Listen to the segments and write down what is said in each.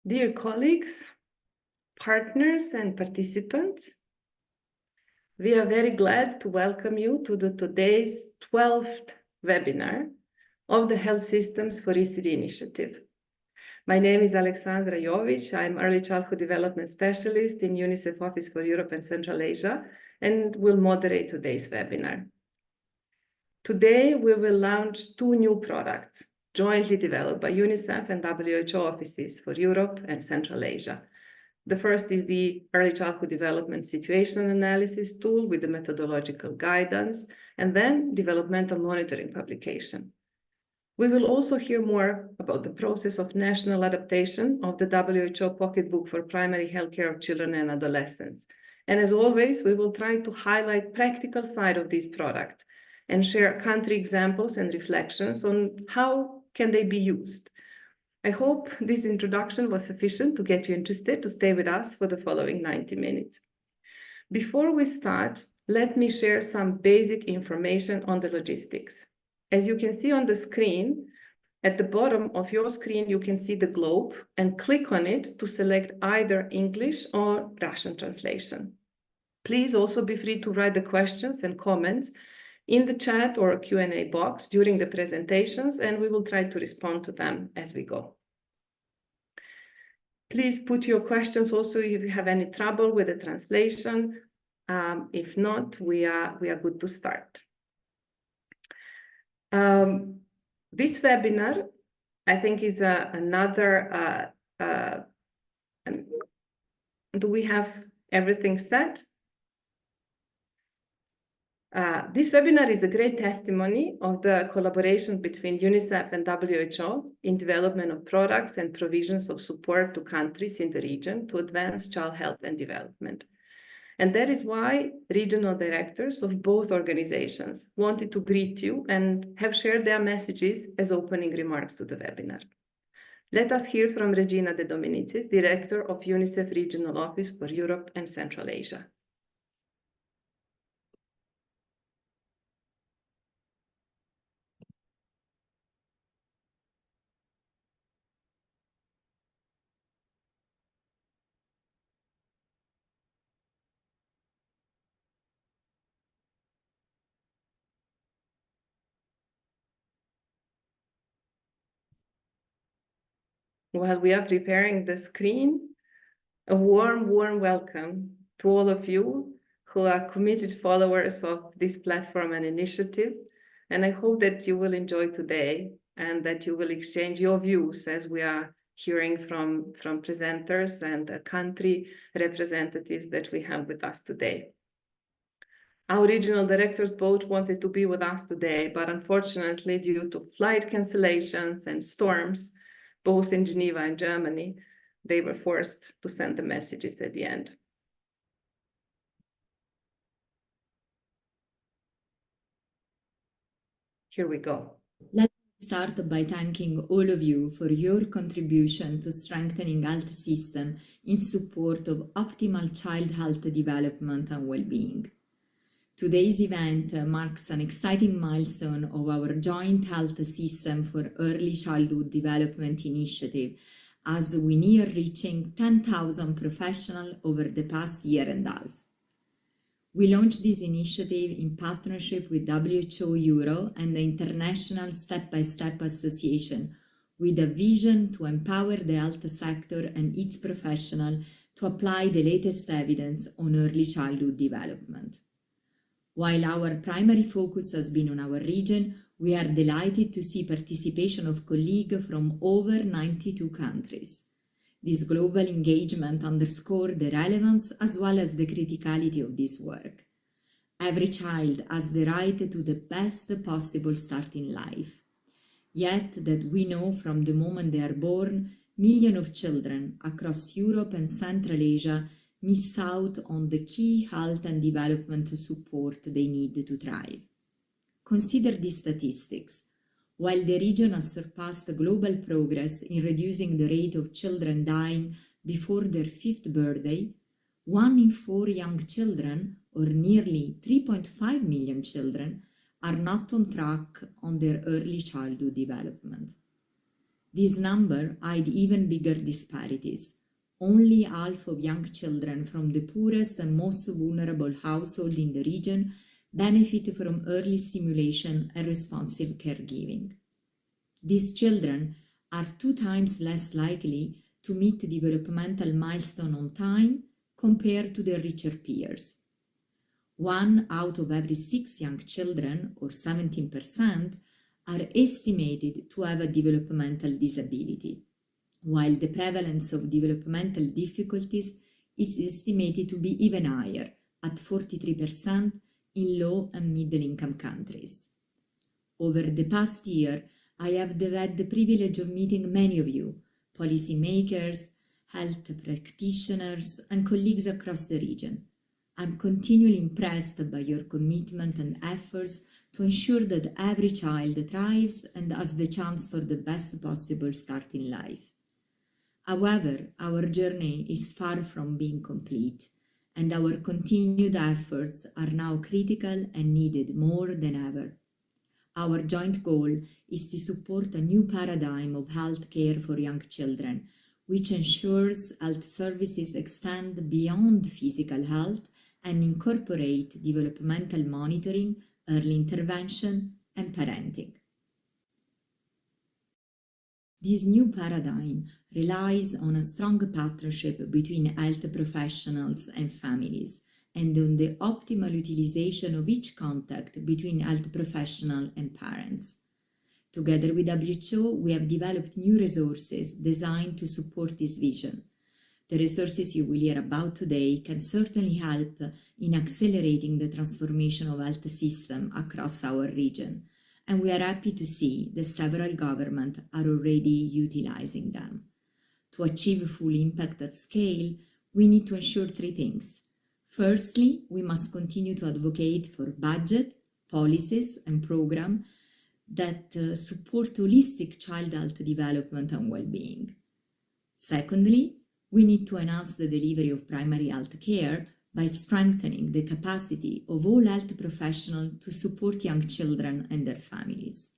Dear colleagues, partners, and participants, we are very glad to welcome you to today's 12th webinar of the Health Systems for ECD initiative. My name is Alexandra Jovic. I'm Early Childhood Development Specialist in UNICEF Office for Europe and Central Asia, and will moderate today's webinar. Today, we will launch two new products jointly developed by UNICEF and WHO offices for Europe and Central Asia. The first is the Early Childhood Development Situation Analysis tool with the methodological guidance, and then developmental monitoring publication. We will also hear more about the process of national adaptation of the WHO Pocketbook for Primary Healthcare of Children and Adolescents. And as always, we will try to highlight practical side of these products and share country examples and reflections on how can they be used. I hope this introduction was sufficient to get you interested to stay with us for the following 90 minutes. Before we start, let me share some basic information on the logistics. As you can see on the screen, at the bottom of your screen, you can see the globe and click on it to select either English or Russian translation. Please also be free to write the questions and comments in the chat or Q&A box during the presentations, and we will try to respond to them as we go. Please put your questions also if you have any trouble with the translation. If not, we are good to start. This webinar, I think, is another, do we have everything set? This webinar is a great testimony of the collaboration between UNICEF and WHO in development of products and provisions of support to countries in the region to advance child health and development. And that is why regional directors of both organizations wanted to greet you and have shared their messages as opening remarks to the webinar. Let us hear from Regina De Dominicis, Director of UNICEF Regional Office for Europe and Central Asia. While we are preparing the screen, a warm welcome to all of you who are committed followers of this platform and initiative. And I hope that you will enjoy today and that you will exchange your views as we are hearing from presenters and country representatives that we have with us today. Our regional directors both wanted to be with us today, but unfortunately, due to flight cancellations and storms, both in Geneva and Germany, they were forced to send the messages at the end. Here we go. Let's start by thanking all of you for your contribution to strengthening health system in support of optimal child health development and well-being. Today's event marks an exciting milestone of our joint health system for early childhood development initiative as we near reaching 10,000 professionals over the past year and a half. We launched this initiative in partnership with WHO Euro and the International Step-by-Step Association with a vision to empower the health sector and its professionals to apply the latest evidence on early childhood development. While our primary focus has been on our region, we are delighted to see participation of colleagues from over 92 countries. This global engagement underscores the relevance as well as the criticality of this work. Every child has the right to the best possible start in life. Yet that we know from the moment they are born, millions of children across Europe and Central Asia miss out on the key health and development support they need to thrive. Consider these statistics. While the region has surpassed global progress in reducing the rate of children dying before their 5th birthday, 1 in 4 young children, or nearly 3.5 million children, are not on track on their early childhood development. This number hide even bigger disparities. Only half of young children from the poorest and most vulnerable households in the region benefit from early stimulation and responsive caregiving. These children are 2 times less likely to meet developmental milestones on time compared to their richer peers. 1 out of every 6 young children, or 17%, are estimated to have a developmental disability, while the prevalence of developmental difficulties is estimated to be even higher, at 43% in low and middle income countries. Over the past year, I have had the privilege of meeting many of you, policymakers, health practitioners, and colleagues across the region. I'm continually impressed by your commitment and efforts to ensure that every child thrives and has the chance for the best possible start in life. However, our journey is far from being complete, and our continued efforts are now critical and needed more than ever. Our joint goal is to support a new paradigm of health care for young children, which ensures health services extend beyond physical health and incorporate developmental monitoring, early intervention, and parenting. This new paradigm relies on a strong partnership between health professionals and families, and on the optimal utilization of each contact between health professional and parents. Together with WHO, we have developed new resources designed to support this vision. The resources you will hear about today can certainly help in accelerating the transformation of health system across our region, and we are happy to see that several governments are already utilizing them. To achieve full impact at scale, we need to ensure 3 things. Firstly, we must continue to advocate for budget, policies, and programs that support holistic child health development and well-being. Secondly, we need to enhance the delivery of primary health care by strengthening the capacity of all health professionals to support young children and their families.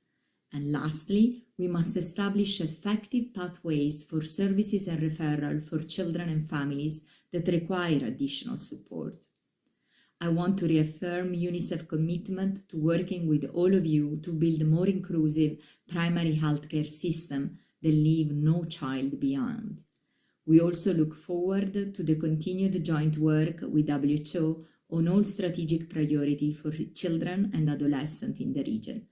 And lastly, we must establish effective pathways for services and referral for children and families that require additional support. I want to reaffirm UNICEF's commitment to working with all of you to build a more inclusive primary healthcare system that leaves no child behind. We also look forward to the continued joint work with WHO on all strategic priorities for children and adolescents in the region.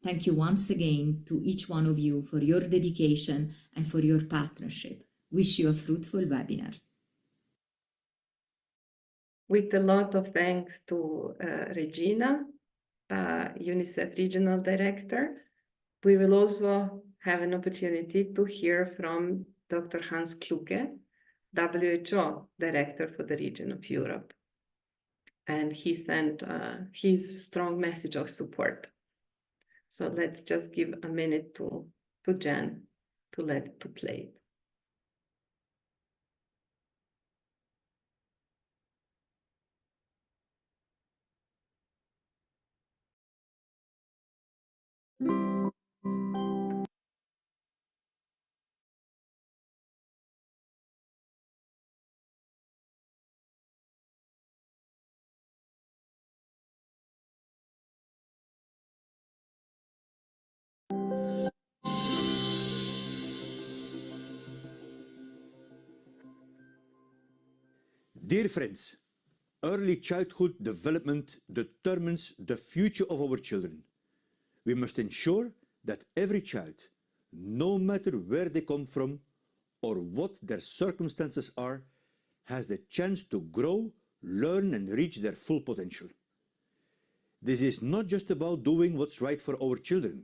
Thank you once again to each one of you for your dedication and for your partnership. Wish you a fruitful webinar. With a lot of thanks to Regina, UNICEF Regional Director, we will also have an opportunity to hear from Dr. Hans Kluge, WHO Director for the region of Europe. And he sent his strong message of support. So let's just give a minute to Jen to play it. Dear friends, early childhood development determines the future of our children. We must ensure that every child, no matter where they come from or what their circumstances are, has the chance to grow, learn and reach their full potential. This is not just about doing what's right for our children,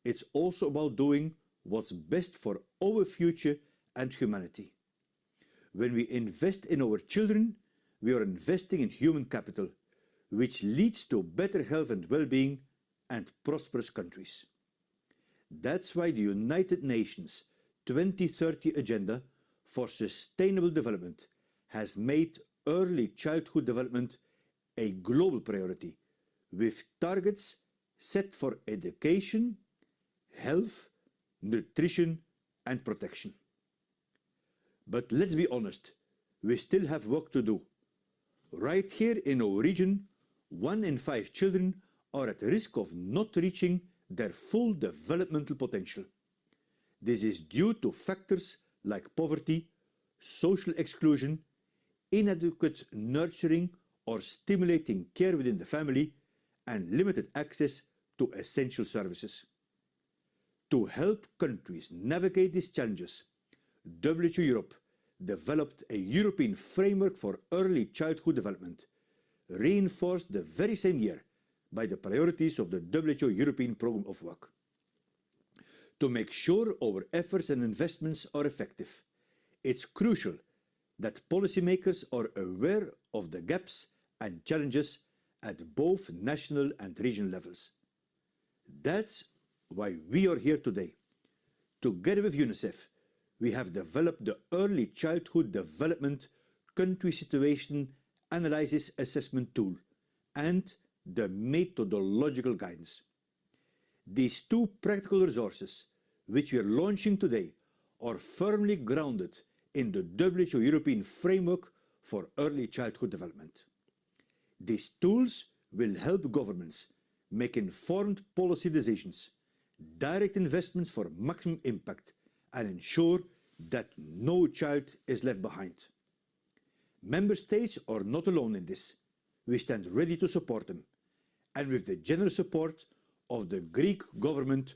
it's also about doing what's best for our future and humanity. When we invest in our children, we are investing in human capital, which leads to better health and well-being and prosperous countries. That's why the United Nations 2030 Agenda for Sustainable Development has made early childhood development a global priority, with targets set for education, health, nutrition and protection. But let's be honest, we still have work to do. Right here in our region, 1 in 5 children are at risk of not reaching their full developmental potential. This is due to factors like poverty, social exclusion, inadequate nurturing or stimulating care within the family, and limited access to essential services. To help countries navigate these challenges, WHO Europe developed a European framework for early childhood development, reinforced the very same year by the priorities of the WHO European Programme of Work. To make sure our efforts and investments are effective, it's crucial that policymakers are aware of the gaps and challenges at both national and regional levels. That's why we are here today. Together with UNICEF, we have developed the Early Childhood Development Country Situation Analysis Assessment Tool and the methodological guidance. These two practical resources, which we are launching today, are firmly grounded in the WHO European Framework for Early Childhood Development. These tools will help governments make informed policy decisions, direct investments for maximum impact, and ensure that no child is left behind. Member States are not alone in this. We stand ready to support them, and with the generous support of the Greek government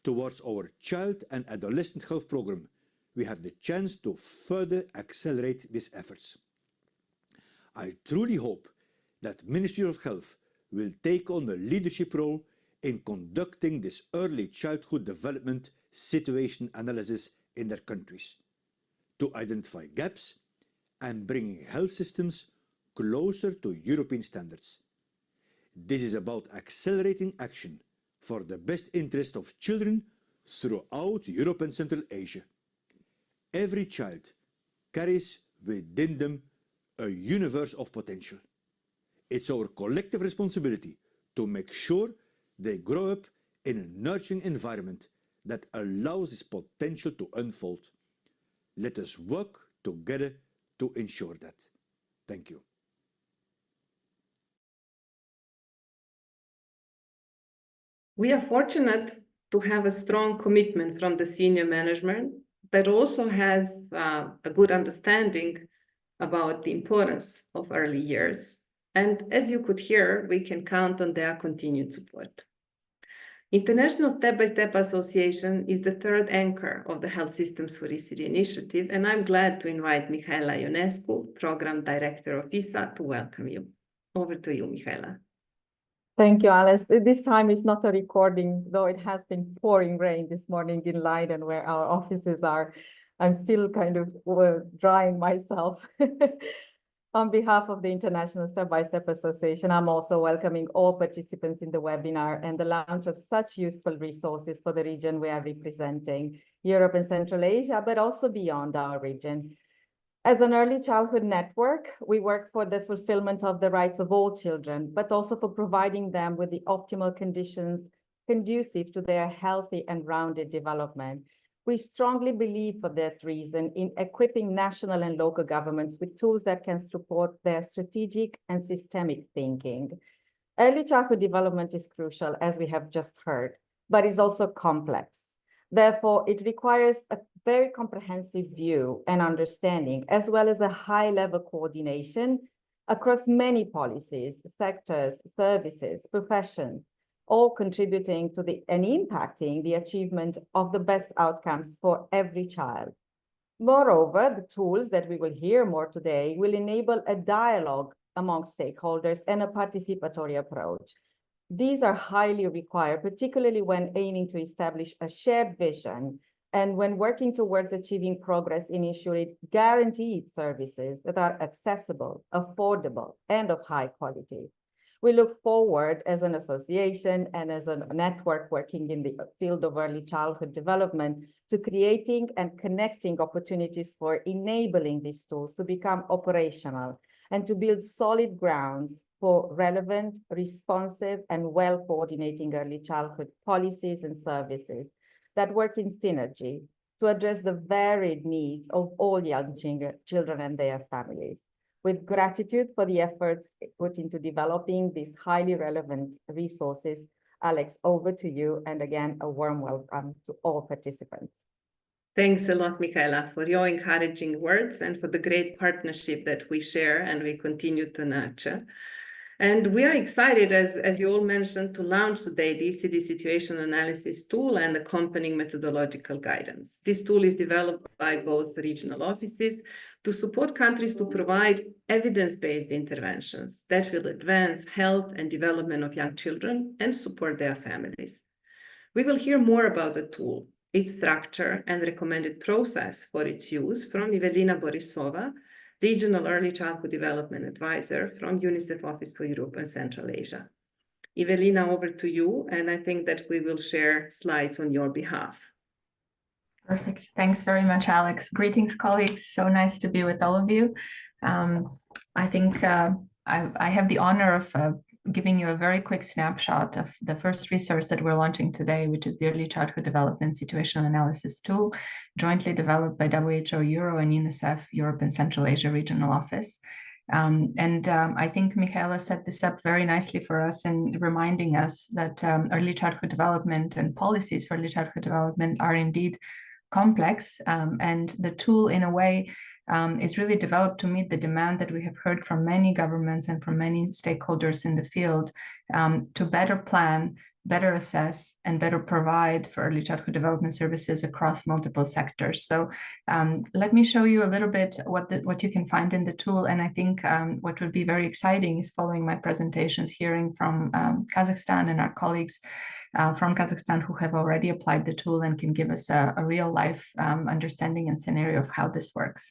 towards our child and adolescent health program, we have the chance to further accelerate these efforts. I truly hope that Ministry of Health will take on a leadership role in conducting this early childhood development situation analysis in their countries, to identify gaps and bringing health systems closer to European standards. This is about accelerating action for the best interest of children throughout Europe and Central Asia. Every child carries within them a universe of potential. It's our collective responsibility to make sure they grow up in a nurturing environment that allows this potential to unfold. Let us work together to ensure that. Thank you. We are fortunate to have a strong commitment from the senior management that also has a good understanding about the importance of early years. And as you could hear, we can count on their continued support. International Step-by-Step Association is the third anchor of the Health Systems for ECD initiative, and I'm glad to invite Mihaela Ionescu, Program Director of ISA, to welcome you. Over to you, Mihaela. Thank you, Alice. This time is not a recording, though it has been pouring rain this morning in Leiden, where our offices are. I'm still kind of drying myself. On behalf of the International Step-by-Step Association, I'm also welcoming all participants in the webinar and the launch of such useful resources for the region we are representing, Europe and Central Asia, but also beyond our region. As an early childhood network, we work for the fulfillment of the rights of all children, but also for providing them with the optimal conditions conducive to their healthy and rounded development. We strongly believe for that reason in equipping national and local governments with tools that can support their strategic and systemic thinking. Early childhood development is crucial, as we have just heard, but is also complex. Therefore, it requires a very comprehensive view and understanding, as well as a high-level coordination across many policies, sectors, services, professions, all contributing to and impacting the achievement of the best outcomes for every child. Moreover, the tools that we will hear more today will enable a dialogue among stakeholders and a participatory approach. These are highly required, particularly when aiming to establish a shared vision and when working towards achieving progress in ensuring guaranteed services that are accessible, affordable, and of high quality. We look forward as an association and as a network working in the field of early childhood development to creating and connecting opportunities for enabling these tools to become operational and to build solid grounds for relevant, responsive, and well-coordinating early childhood policies and services that work in synergy to address the varied needs of all young children and their families. With gratitude for the efforts put into developing these highly relevant resources, Alex, over to you, and again, a warm welcome to all participants. Thanks a lot, Michaela, for your encouraging words and for the great partnership that we share and we continue to nurture. And we are excited, as you all mentioned, to launch today the ECD situation analysis tool and accompanying methodological guidance. This tool is developed by both regional offices to support countries to provide evidence-based interventions that will advance health and development of young children and support their families. We will hear more about the tool, its structure and recommended process for its use from Evelina Borisova, Regional Early Childhood Development Advisor from UNICEF Office for Europe and Central Asia. Evelina, over to you, and I think that we will share slides on your behalf. Perfect. Thanks very much, Alex. Greetings, colleagues. So nice to be with all of you. I think I have the honor of giving you a very quick snapshot of the first resource that we're launching today, which is the Early Childhood Development Situational Analysis Tool, jointly developed by WHO Euro and UNICEF Europe and Central Asia Regional Office. I think Michaela set this up very nicely for us in reminding us that early childhood development and policies for early childhood development are indeed complex, and the tool in a way is really developed to meet the demand that we have heard from many governments and from many stakeholders in the field to better plan, better assess, and better provide for early childhood development services across multiple sectors. So let me show you a little bit what you can find in the tool. And I think what would be very exciting is following my presentations, hearing from Kazakhstan and our colleagues from Kazakhstan who have already applied the tool and can give us a real life understanding and scenario of how this works.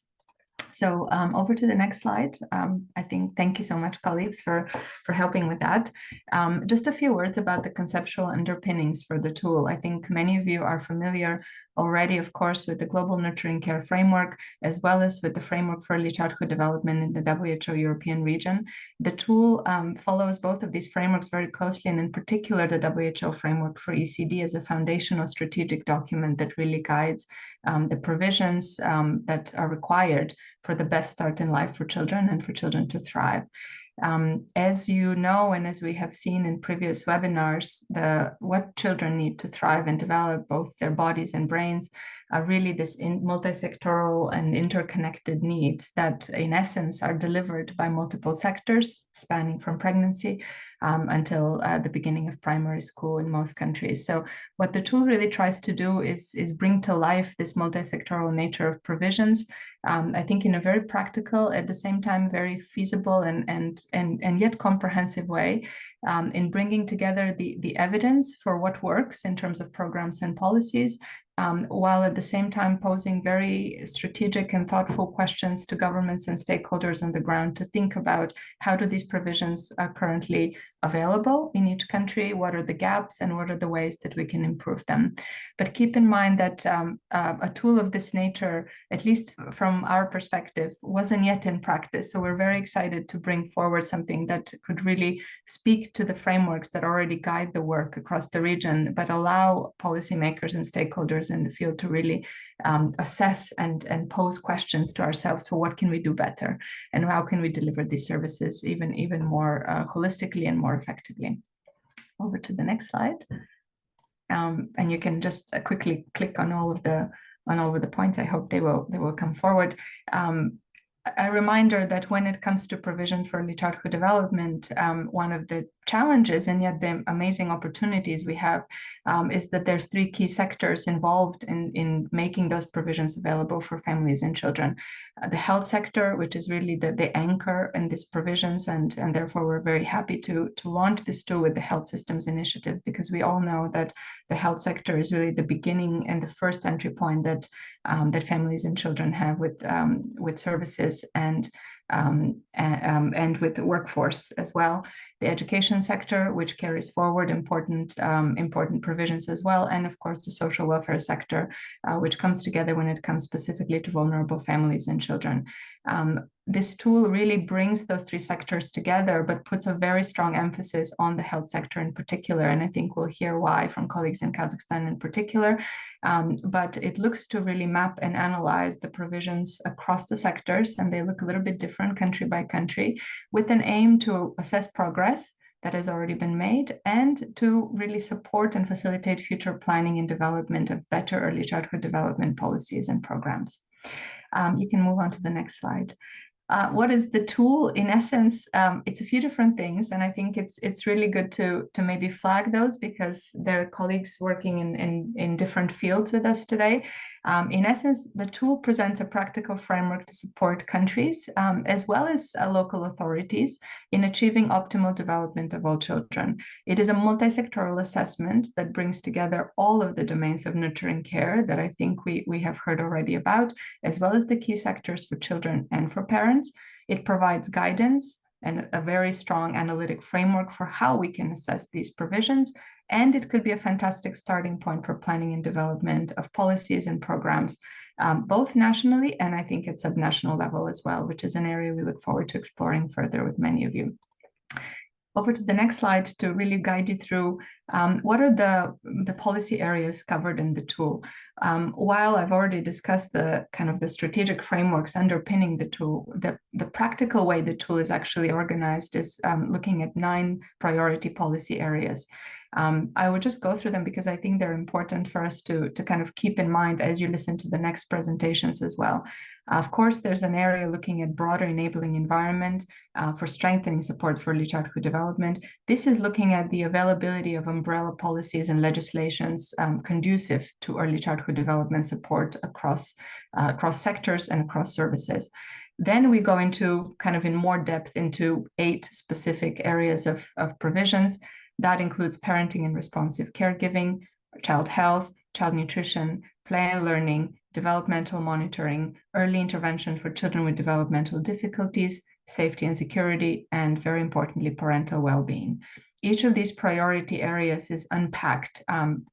So over to the next slide. I think thank you so much, colleagues, for helping with that. Just a few words about the conceptual underpinnings for the tool. I think many of you are familiar already, of course, with the Global Nurturing Care Framework, as well as with the Framework for Early Childhood Development in the WHO European region. The tool follows both of these frameworks very closely, and in particular, the WHO Framework for ECD as a foundational strategic document that really guides the provisions that are required for the best start in life for children and for children to thrive. As you know, and as we have seen in previous webinars, what children need to thrive and develop, both their bodies and brains, are really this multi-sectoral and interconnected needs that in essence are delivered by multiple sectors, spanning from pregnancy until the beginning of primary school in most countries. So what the tool really tries to do is bring to life this multi-sectoral nature of provisions, I think in a very practical, at the same time, very feasible and yet comprehensive way, in bringing together the evidence for what works in terms of programs and policies, while at the same time posing very strategic and thoughtful questions to governments and stakeholders on the ground to think about how do these provisions are currently available in each country, what are the gaps, and what are the ways that we can improve them. But keep in mind that a tool of this nature, at least from our perspective, wasn't yet in practice. So we're very excited to bring forward something that could really speak to the frameworks that already guide the work across the region, but allow policymakers and stakeholders in the field to really assess and pose questions to ourselves for what can we do better and how can we deliver these services even more holistically and more effectively. Over to the next slide. And you can just quickly click on all of the points. I hope they will come forward. A reminder that when it comes to provision for early childhood development, one of the challenges and yet the amazing opportunities we have is that there's three key sectors involved in making those provisions available for families and children. The health sector, which is really the anchor in these provisions, and therefore we're very happy to launch this tool with the Health Systems Initiative, because we all know that the health sector is really the beginning and the first entry point that families and children have with services and with the workforce as well. The education sector, which carries forward important provisions as well, and of course the social welfare sector, which comes together when it comes specifically to vulnerable families and children. this tool really brings those three sectors together, but puts a very strong emphasis on the health sector in particular. And I think we'll hear why from colleagues in Kazakhstan in particular. But it looks to really map and analyze the provisions across the sectors, and they look a little bit different country by country, with an aim to assess progress that has already been made and to really support and facilitate future planning and development of better early childhood development policies and programs. You can move on to the next slide. What is the tool? In essence, it's a few different things, and I think it's really good to maybe flag those because there are colleagues working in different fields with us today. In essence, the tool presents a practical framework to support countries as well as local authorities in achieving optimal development of all children. It is a multi-sectoral assessment that brings together all of the domains of nurturing care that I think we have heard already about, as well as the key sectors for children and for parents. It provides guidance and a very strong analytic framework for how we can assess these provisions. And it could be a fantastic starting point for planning and development of policies and programs, both nationally and I think at subnational level as well, which is an area we look forward to exploring further with many of you. Over to the next slide to really guide you through what are the policy areas covered in the tool. While I've already discussed the kind of the strategic frameworks underpinning the tool, the practical way the tool is actually organized is looking at 9 priority policy areas. I would just go through them because I think they're important for us to kind of keep in mind as you listen to the next presentations as well. Of course, there's an area looking at broader enabling environment for strengthening support for early childhood development. This is looking at the availability of umbrella policies and legislations conducive to early childhood development support across sectors and across services. Then we go into kind of in more depth into 8 specific areas of provisions. That includes parenting and responsive caregiving, child health, child nutrition, play and learning, developmental monitoring, early intervention for children with developmental difficulties, safety and security, and very importantly, parental well-being. Each of these priority areas is unpacked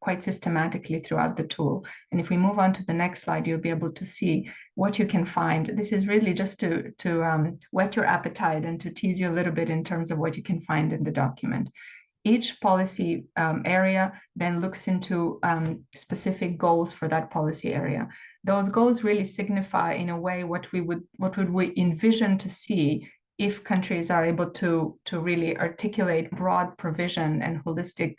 quite systematically throughout the tool. And if we move on to the next slide, you'll be able to see what you can find. This is really just to whet your appetite and to tease you a little bit in terms of what you can find in the document. Each policy area then looks into specific goals for that policy area. Those goals really signify, in a way, what would we envision to see if countries are able to really articulate broad provision and holistic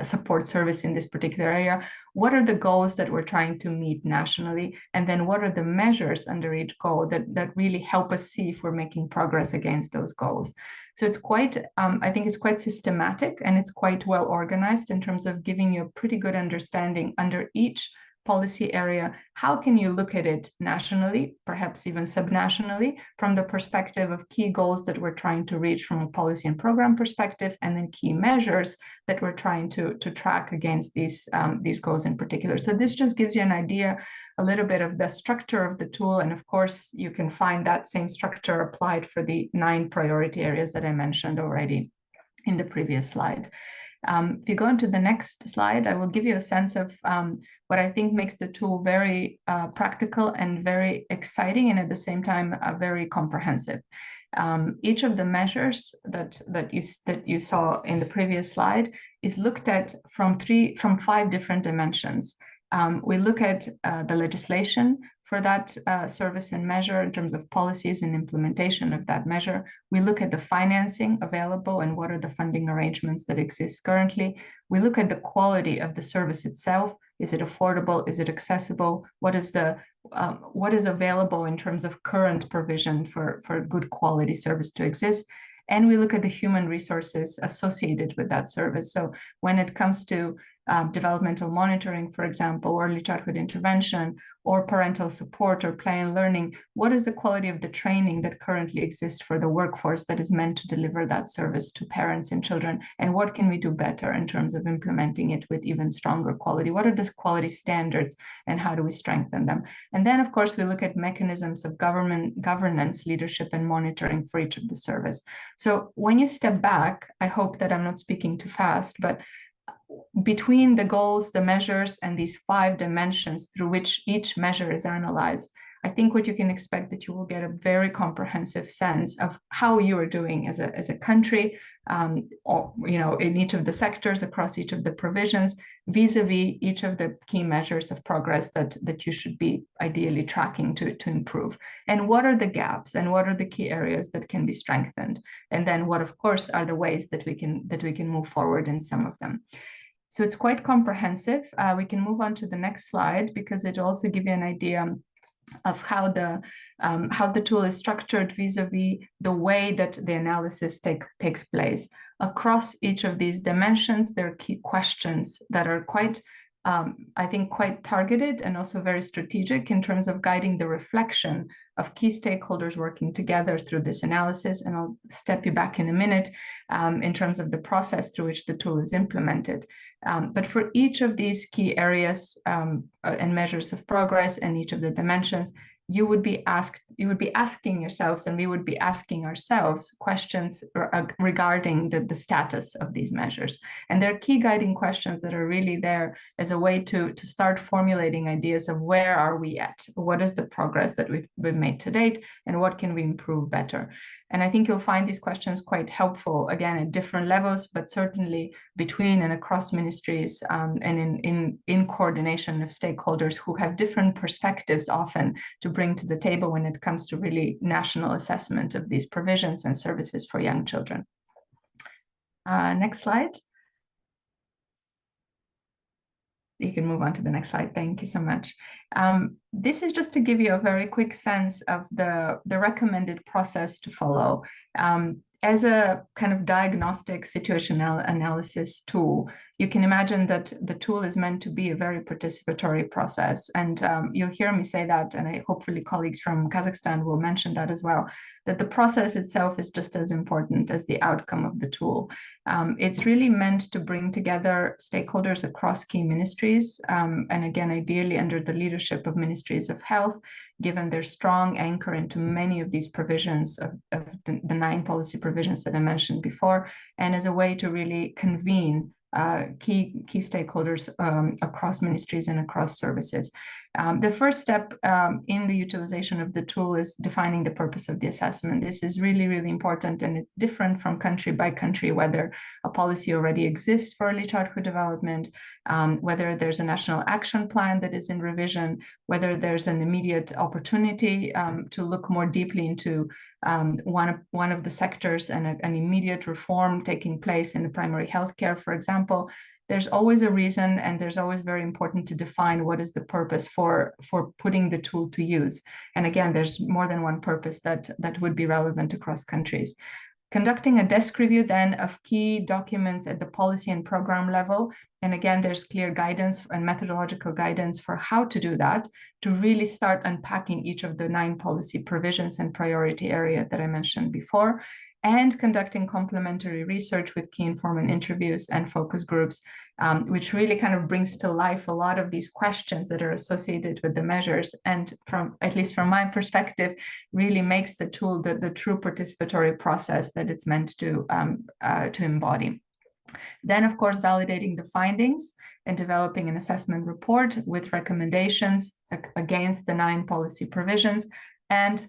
support service in this particular area. What are the goals that we're trying to meet nationally? And then what are the measures under each goal that really help us see if we're making progress against those goals? So it's quite, I think it's quite systematic and it's quite well organized in terms of giving you a pretty good understanding under each policy area. How can you look at it nationally, perhaps even subnationally, from the perspective of key goals that we're trying to reach from a policy and program perspective, and then key measures that we're trying to track against these goals in particular. So this just gives you an idea, a little bit of the structure of the tool. And of course, you can find that same structure applied for the 9 priority areas that I mentioned already in the previous slide. If you go into the next slide, I will give you a sense of what I think makes the tool very practical and very exciting, and at the same time very comprehensive. Each of the measures that you saw in the previous slide is looked at from 5 different dimensions. We look at the legislation for that service and measure in terms of policies and implementation of that measure. We look at the financing available and what are the funding arrangements that exist currently. We look at the quality of the service itself. Is it affordable? Is it accessible? What is available in terms of current provision for good quality service to exist? And we look at the human resources associated with that service. So when it comes to developmental monitoring, for example, early childhood intervention, or parental support or play and learning, what is the quality of the training that currently exists for the workforce that is meant to deliver that service to parents and children? And what can we do better in terms of implementing it with even stronger quality? What are the quality standards and how do we strengthen them? And then, of course, we look at mechanisms of governance, leadership, and monitoring for each of the service. So when you step back, I hope that I'm not speaking too fast, but between the goals, the measures, and these 5 dimensions through which each measure is analyzed, I think what you can expect that you will get a very comprehensive sense of how you are doing as a country, or, you know, in each of the sectors across each of the provisions, vis-a-vis each of the key measures of progress that you should be ideally tracking to improve. And what are the gaps and what are the key areas that can be strengthened? And then what, of course, are the ways that we can move forward in some of them. So it's quite comprehensive. We can move on to the next slide because it will also give you an idea of how the tool is structured vis-a-vis the way that the analysis takes place. Across each of these dimensions, there are key questions that are quite, I think, quite targeted and also very strategic in terms of guiding the reflection of key stakeholders working together through this analysis. And I'll step you back in a minute in terms of the process through which the tool is implemented. But for each of these key areas and measures of progress and each of the dimensions, you would be asking yourselves, and we would be asking ourselves questions regarding the status of these measures. And there are key guiding questions that are really there as a way to start formulating ideas of where are we at? What is the progress that we've made to date, and what can we improve better? And I think you'll find these questions quite helpful, again, at different levels, but certainly between and across ministries and in coordination of stakeholders who have different perspectives often to bring to the table when it comes to really national assessment of these provisions and services for young children. Next slide. You can move on to the next slide. Thank you so much. This is just to give you a very quick sense of the recommended process to follow. As a kind of diagnostic situational analysis tool, you can imagine that the tool is meant to be a very participatory process. And you'll hear me say that, and hopefully colleagues from Kazakhstan will mention that as well, that the process itself is just as important as the outcome of the tool. It's really meant to bring together stakeholders across key ministries, and again, ideally under the leadership of ministries of health, given their strong anchor into many of these provisions of the 9 policy provisions that I mentioned before, and as a way to really convene key stakeholders across ministries and across services. The first step in the utilization of the tool is defining the purpose of the assessment. This is really, really important, and it's different from country by country, whether a policy already exists for early childhood development, whether there's a national action plan that is in revision, whether there's an immediate opportunity to look more deeply into one of the sectors and an immediate reform taking place in the primary healthcare, for example. There's always a reason, and there's always very important to define what is the purpose for putting the tool to use. And again, there's more than one purpose that would be relevant across countries. Conducting a desk review then of key documents at the policy and program level. And again, there's clear guidance and methodological guidance for how to do that, to really start unpacking each of the 9 policy provisions and priority area that I mentioned before, and conducting complementary research with key informant interviews and focus groups, which really kind of brings to life a lot of these questions that are associated with the measures, and at least from my perspective, really makes the tool the true participatory process that it's meant to embody. Then, of course, validating the findings and developing an assessment report with recommendations against the 9 policy provisions, and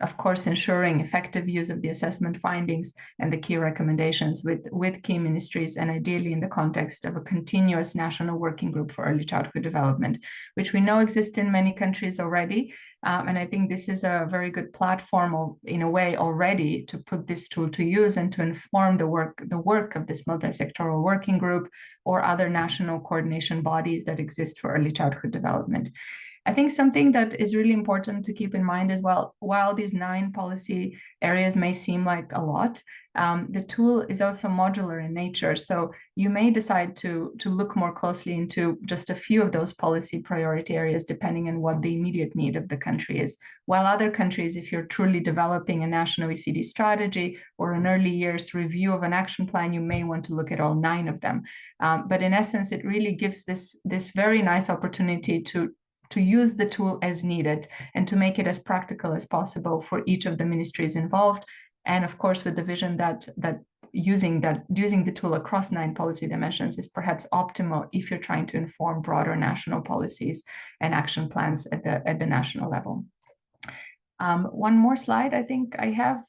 of course, ensuring effective use of the assessment findings and the key recommendations with key ministries, and ideally in the context of a continuous national working group for early childhood development, which we know exists in many countries already. And I think this is a very good platform in a way already to put this tool to use and to inform the work of this multi-sectoral working group or other national coordination bodies that exist for early childhood development. I think something that is really important to keep in mind as well, while these 9 policy areas may seem like a lot, the tool is also modular in nature. So you may decide to look more closely into just a few of those policy priority areas, depending on what the immediate need of the country is. While other countries, if you're truly developing a national ECD strategy or an early years review of an action plan, you may want to look at all 9 of them. But in essence, it really gives this very nice opportunity to use the tool as needed and to make it as practical as possible for each of the ministries involved. And of course, with the vision that using the tool across 9 policy dimensions is perhaps optimal if you're trying to inform broader national policies and action plans at the national level. One more slide, I think I have,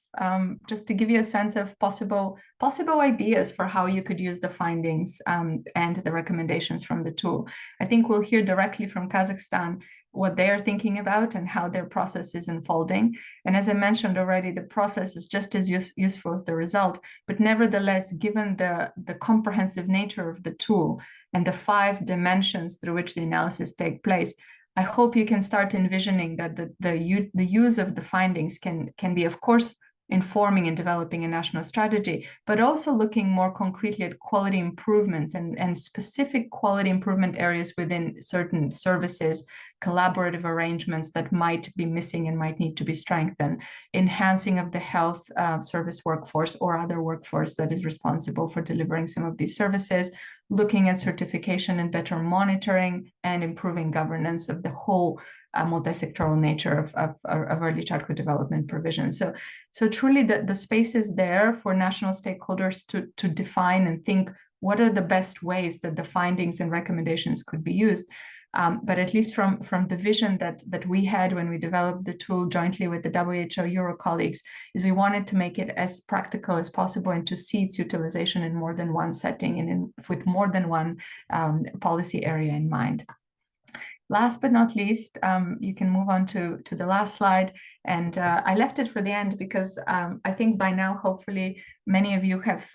just to give you a sense of possible ideas for how you could use the findings and the recommendations from the tool. I think we'll hear directly from Kazakhstan what they're thinking about and how their process is unfolding. And as I mentioned already, the process is just as useful as the result, but nevertheless, given the comprehensive nature of the tool and the 5 dimensions through which the analysis take place, I hope you can start envisioning that the use of the findings can be, of course, informing and developing a national strategy, but also looking more concretely at quality improvements and specific quality improvement areas within certain services, collaborative arrangements that might be missing and might need to be strengthened, enhancing of the health service workforce or other workforce that is responsible for delivering some of these services, looking at certification and better monitoring and improving governance of the whole multi-sectoral nature of early childhood development provision. So truly the space is there for national stakeholders to define and think what are the best ways that the findings and recommendations could be used. But at least from the vision that we had when we developed the tool jointly with the WHO Euro colleagues, is we wanted to make it as practical as possible and to see its utilization in more than one setting and with more than one policy area in mind. Last but not least, you can move on to the last slide. And I left it for the end because I think by now, hopefully, many of you have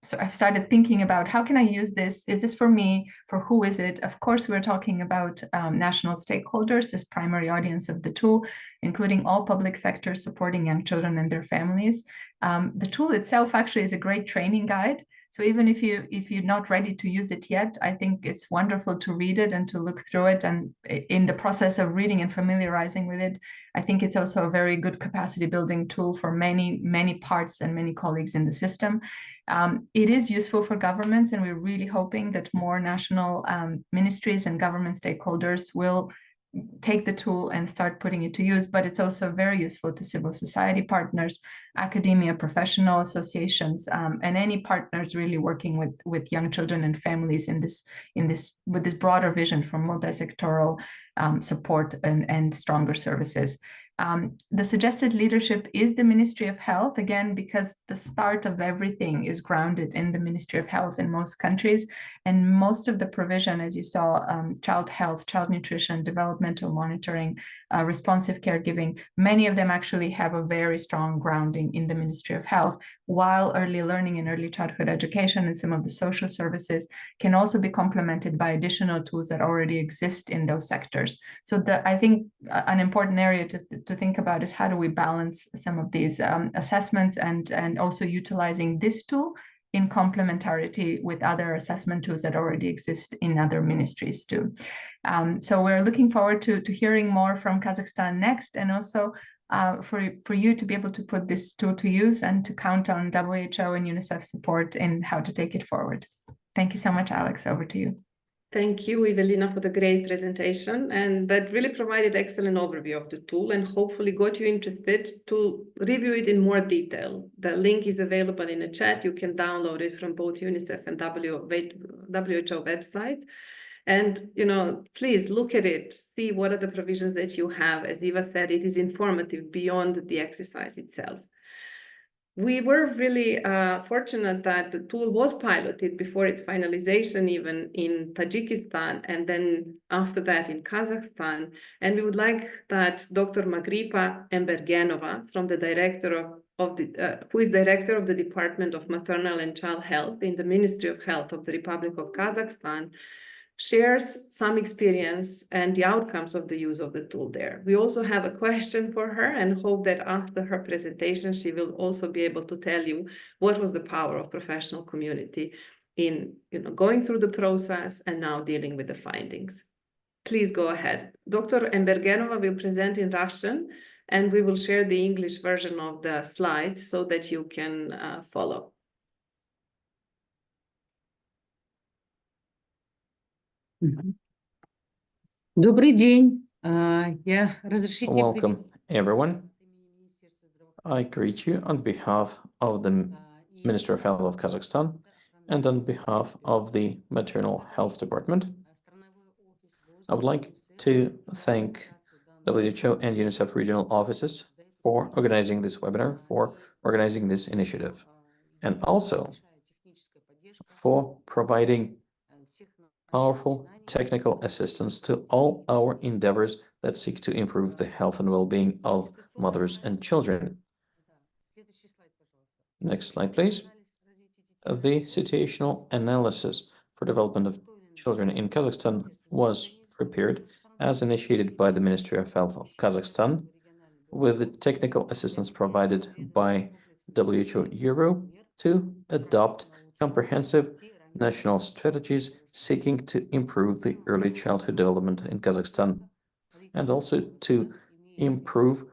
started thinking about how can I use this? Is this for me? For who is it? Of course, we're talking about national stakeholders as primary audience of the tool, including all public sectors supporting young children and their families. The tool itself actually is a great training guide. So even if you're not ready to use it yet, I think it's wonderful to read it and to look through it. And in the process of reading and familiarizing with it, I think it's also a very good capacity building tool for many parts and many colleagues in the system. It is useful for governments, and we're really hoping that more national ministries and government stakeholders will take the tool and start putting it to use, but it's also very useful to civil society partners, academia, professional associations, and any partners really working with young children and families with this broader vision for multi-sectoral support and stronger services. The suggested leadership is the Ministry of Health, again, because the start of everything is grounded in the Ministry of Health in most countries. And most of the provision, as you saw, child health, child nutrition, developmental monitoring, responsive caregiving, many of them actually have a very strong grounding in the Ministry of Health, while early learning and early childhood education and some of the social services can also be complemented by additional tools that already exist in those sectors. So I think an important area to think about is how do we balance some of these assessments and also utilizing this tool in complementarity with other assessment tools that already exist in other ministries too. So we're looking forward to hearing more from Kazakhstan next, and also for you to be able to put this tool to use and to count on WHO and UNICEF support in how to take it forward. Thank you so much, Alex. Over to you. Thank you, Evelina, for the great presentation, and that really provided excellent overview of the tool and hopefully got you interested to review it in more detail. The link is available in the chat. You can download it from both UNICEF and WHO websites. And, please look at it, see what are the provisions that you have. As Eva said, it is informative beyond the exercise itself. We were really fortunate that the tool was piloted before its finalization, even in Tajikistan, and then after that in Kazakhstan. And we would like that Dr. Magripa Embergenova, from the who is director of the Department of Maternal and Child Health in the Ministry of Health of the Republic of Kazakhstan, shares some experience and the outcomes of the use of the tool there. We also have a question for her and hope that after her presentation, she will also be able to tell you what was the power of professional community in going through the process and now dealing with the findings. Please go ahead. Dr. Embergenova will present in Russian, and we will share the English version of the slides so that you can follow. Добрый день. Welcome, everyone. I greet you on behalf of the Ministry of Health of Kazakhstan and on behalf of the Maternal Health Department. I would like to thank WHO and UNICEF regional offices for organizing this webinar, for organizing this initiative, and also for providing powerful technical assistance to all our endeavors that seek to improve the health and well-being of mothers and children. Next slide, please. The situational analysis for development of children in Kazakhstan was prepared as initiated by the Ministry of Health of Kazakhstan, with the technical assistance provided by WHO Euro to adopt comprehensive national strategies seeking to improve the early childhood development in Kazakhstan, and also to improve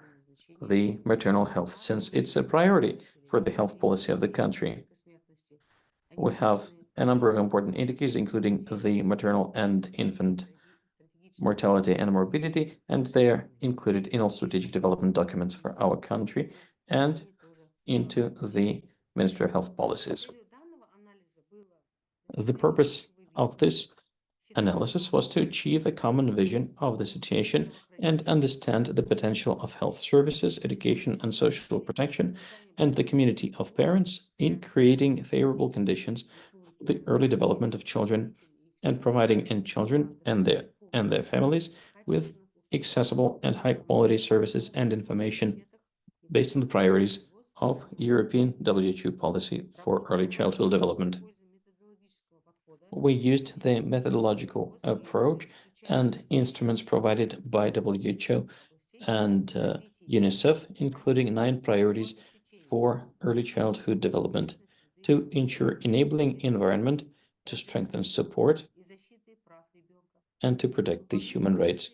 the maternal health, since it's a priority for the health policy of the country. We have a number of important indicators, including the maternal and infant mortality and morbidity, and they are included in all strategic development documents for our country and into the Ministry of Health policies. The purpose of this analysis was to achieve a common vision of the situation and understand the potential of health services, education, and social protection, and the community of parents in creating favorable conditions for the early development of children and providing in children and their families with accessible and high-quality services and information based on the priorities of European WHO policy for early childhood development. We used the methodological approach and instruments provided by WHO and UNICEF, including 9 priorities for early childhood development to ensure enabling environment, to strengthen support, and to protect the human rights,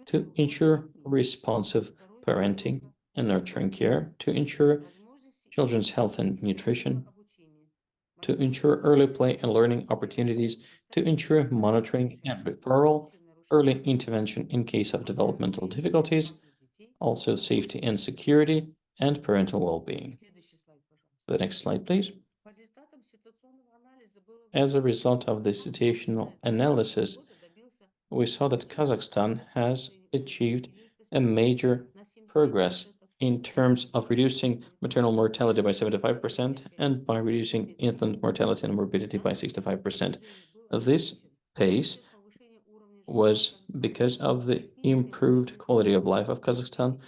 to ensure responsive parenting and nurturing care, to ensure children's health and nutrition, to ensure early play and learning opportunities, to ensure monitoring and referral, early intervention in case of developmental difficulties, also safety and security, and parental well-being. The next slide, please. As a result of the situational analysis, we saw that Kazakhstan has achieved a major progress in terms of reducing maternal mortality by 75% and by reducing infant mortality and morbidity by 65%. This pace was because of the improved quality of life of Kazakhstan,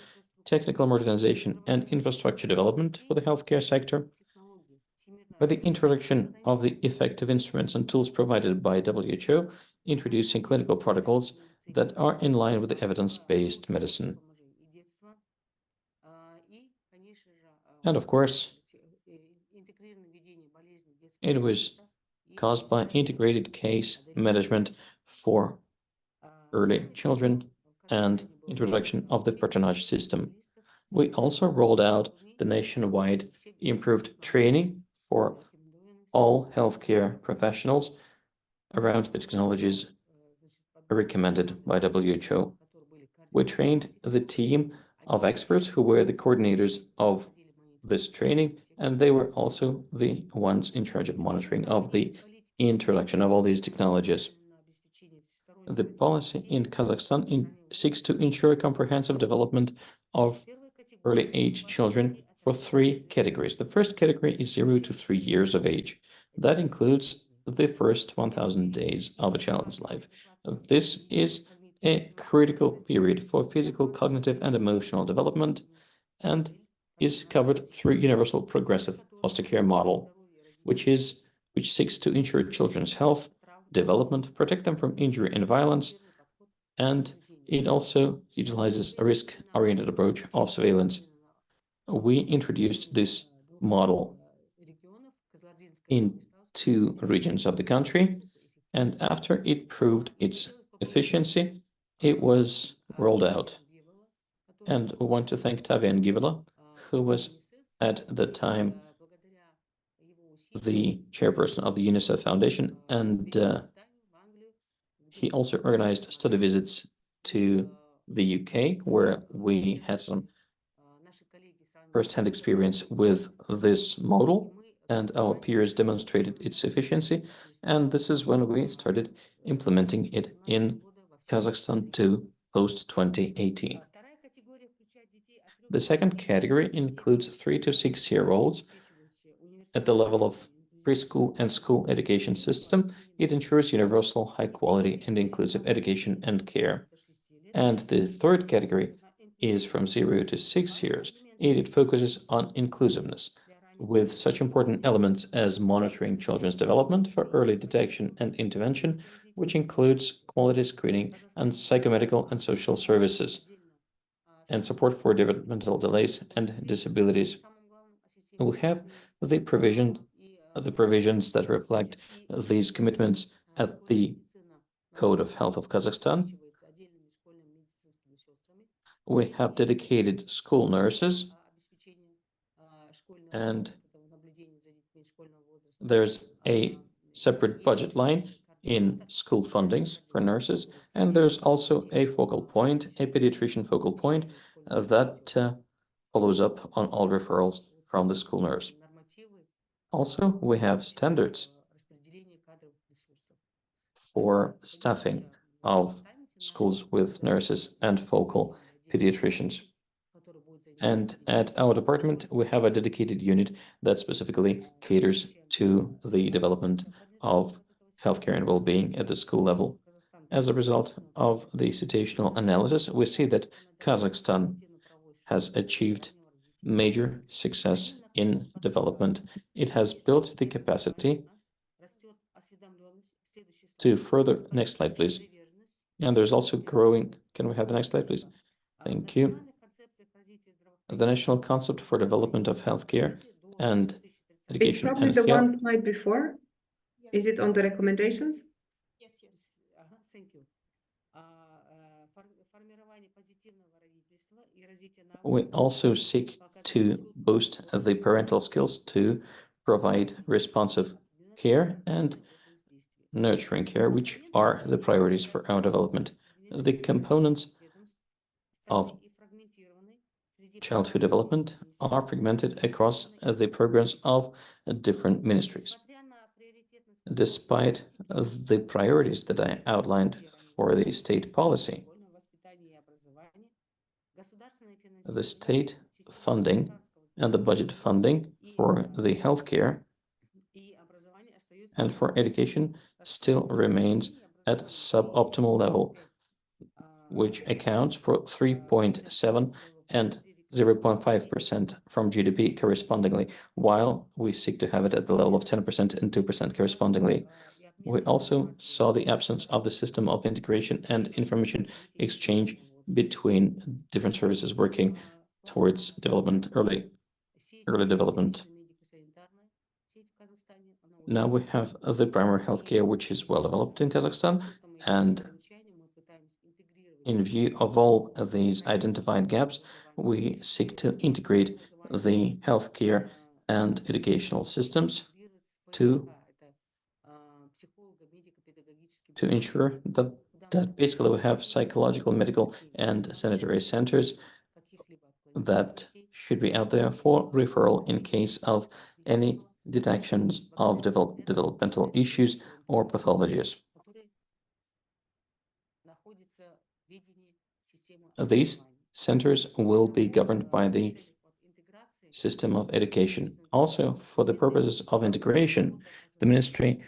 technical modernization and infrastructure development for the healthcare sector, by the introduction of the effective instruments and tools provided by WHO, introducing clinical protocols that are in line with the evidence-based medicine. And of course, it was caused by integrated case management for early children and introduction of the patronage system. We also rolled out the nationwide improved training for all healthcare professionals around the technologies recommended by WHO. We trained the team of experts who were the coordinators of this training, and they were also the ones in charge of monitoring of the introduction of all these technologies. The policy in Kazakhstan seeks to ensure comprehensive development of early age children for 3 categories. The first category is 0 to 3 years of age. That includes the first 1,000 days of a child's life. This is a critical period for physical, cognitive, and emotional development, and is covered through universal progressive foster care model, which seeks to ensure children's health, development, protect them from injury and violence, and it also utilizes a risk-oriented approach of surveillance. We introduced this model in 2 regions of the country, and after it proved its efficiency, it was rolled out. And we want to thank Tavian Givela, who was at the time the chairperson of the UNICEF Foundation, and he also organized study visits to the UK, where we had some first-hand experience with this model, and our peers demonstrated its efficiency, and this is when we started implementing it in Kazakhstan too, post-2018. The second category includes 3 to 6-year-olds at the level of preschool and school education system. It ensures universal, high quality and inclusive education and care. And the third category is from 0 to 6 years. It focuses on inclusiveness, with such important elements as monitoring children's development for early detection and intervention, which includes quality screening and psychomedical and social services, and support for developmental delays and disabilities. We have the provisions that reflect these commitments at the Code of Health of Kazakhstan. We have dedicated school nurses, and there's a separate budget line in school fundings for nurses, and there's also a focal point, a pediatrician focal point that follows up on all referrals from the school nurse. Also, we have standards for staffing of schools with nurses and focal pediatricians. And at our department, we have a dedicated unit that specifically caters to the development of healthcare and well-being at the school level. As a result of the situational analysis, we see that Kazakhstan has achieved major success in development. It has built the capacity to further, next slide, please. And there's also growing, can we have the next slide, please? Thank you. The national concept for development of healthcare and education it's probably and the health. one slide before. Is it on the recommendations? Yes. Thank you. We also seek to boost the parental skills to provide responsive care and nurturing care, which are the priorities for our development. The components of childhood development are fragmented across the programs of different ministries. Despite the priorities that I outlined for the state policy, the state funding and the budget funding for the healthcare and for education still remains at suboptimal level, which accounts for 3.7 and 0.5% from GDP correspondingly, while we seek to have it at the level of 10% and 2% correspondingly. We also saw the absence of the system of integration and information exchange between different services working towards development, early development. Now we have the primary healthcare, which is well developed in Kazakhstan, and in view of all of these identified gaps, we seek to integrate the healthcare and educational systems to ensure that basically we have psychological, medical, and sanitary centers that should be out there for referral in case of any detections of developmental issues or pathologies. These centers will be governed by the system of education. Also, for the purposes of integration, the Ministry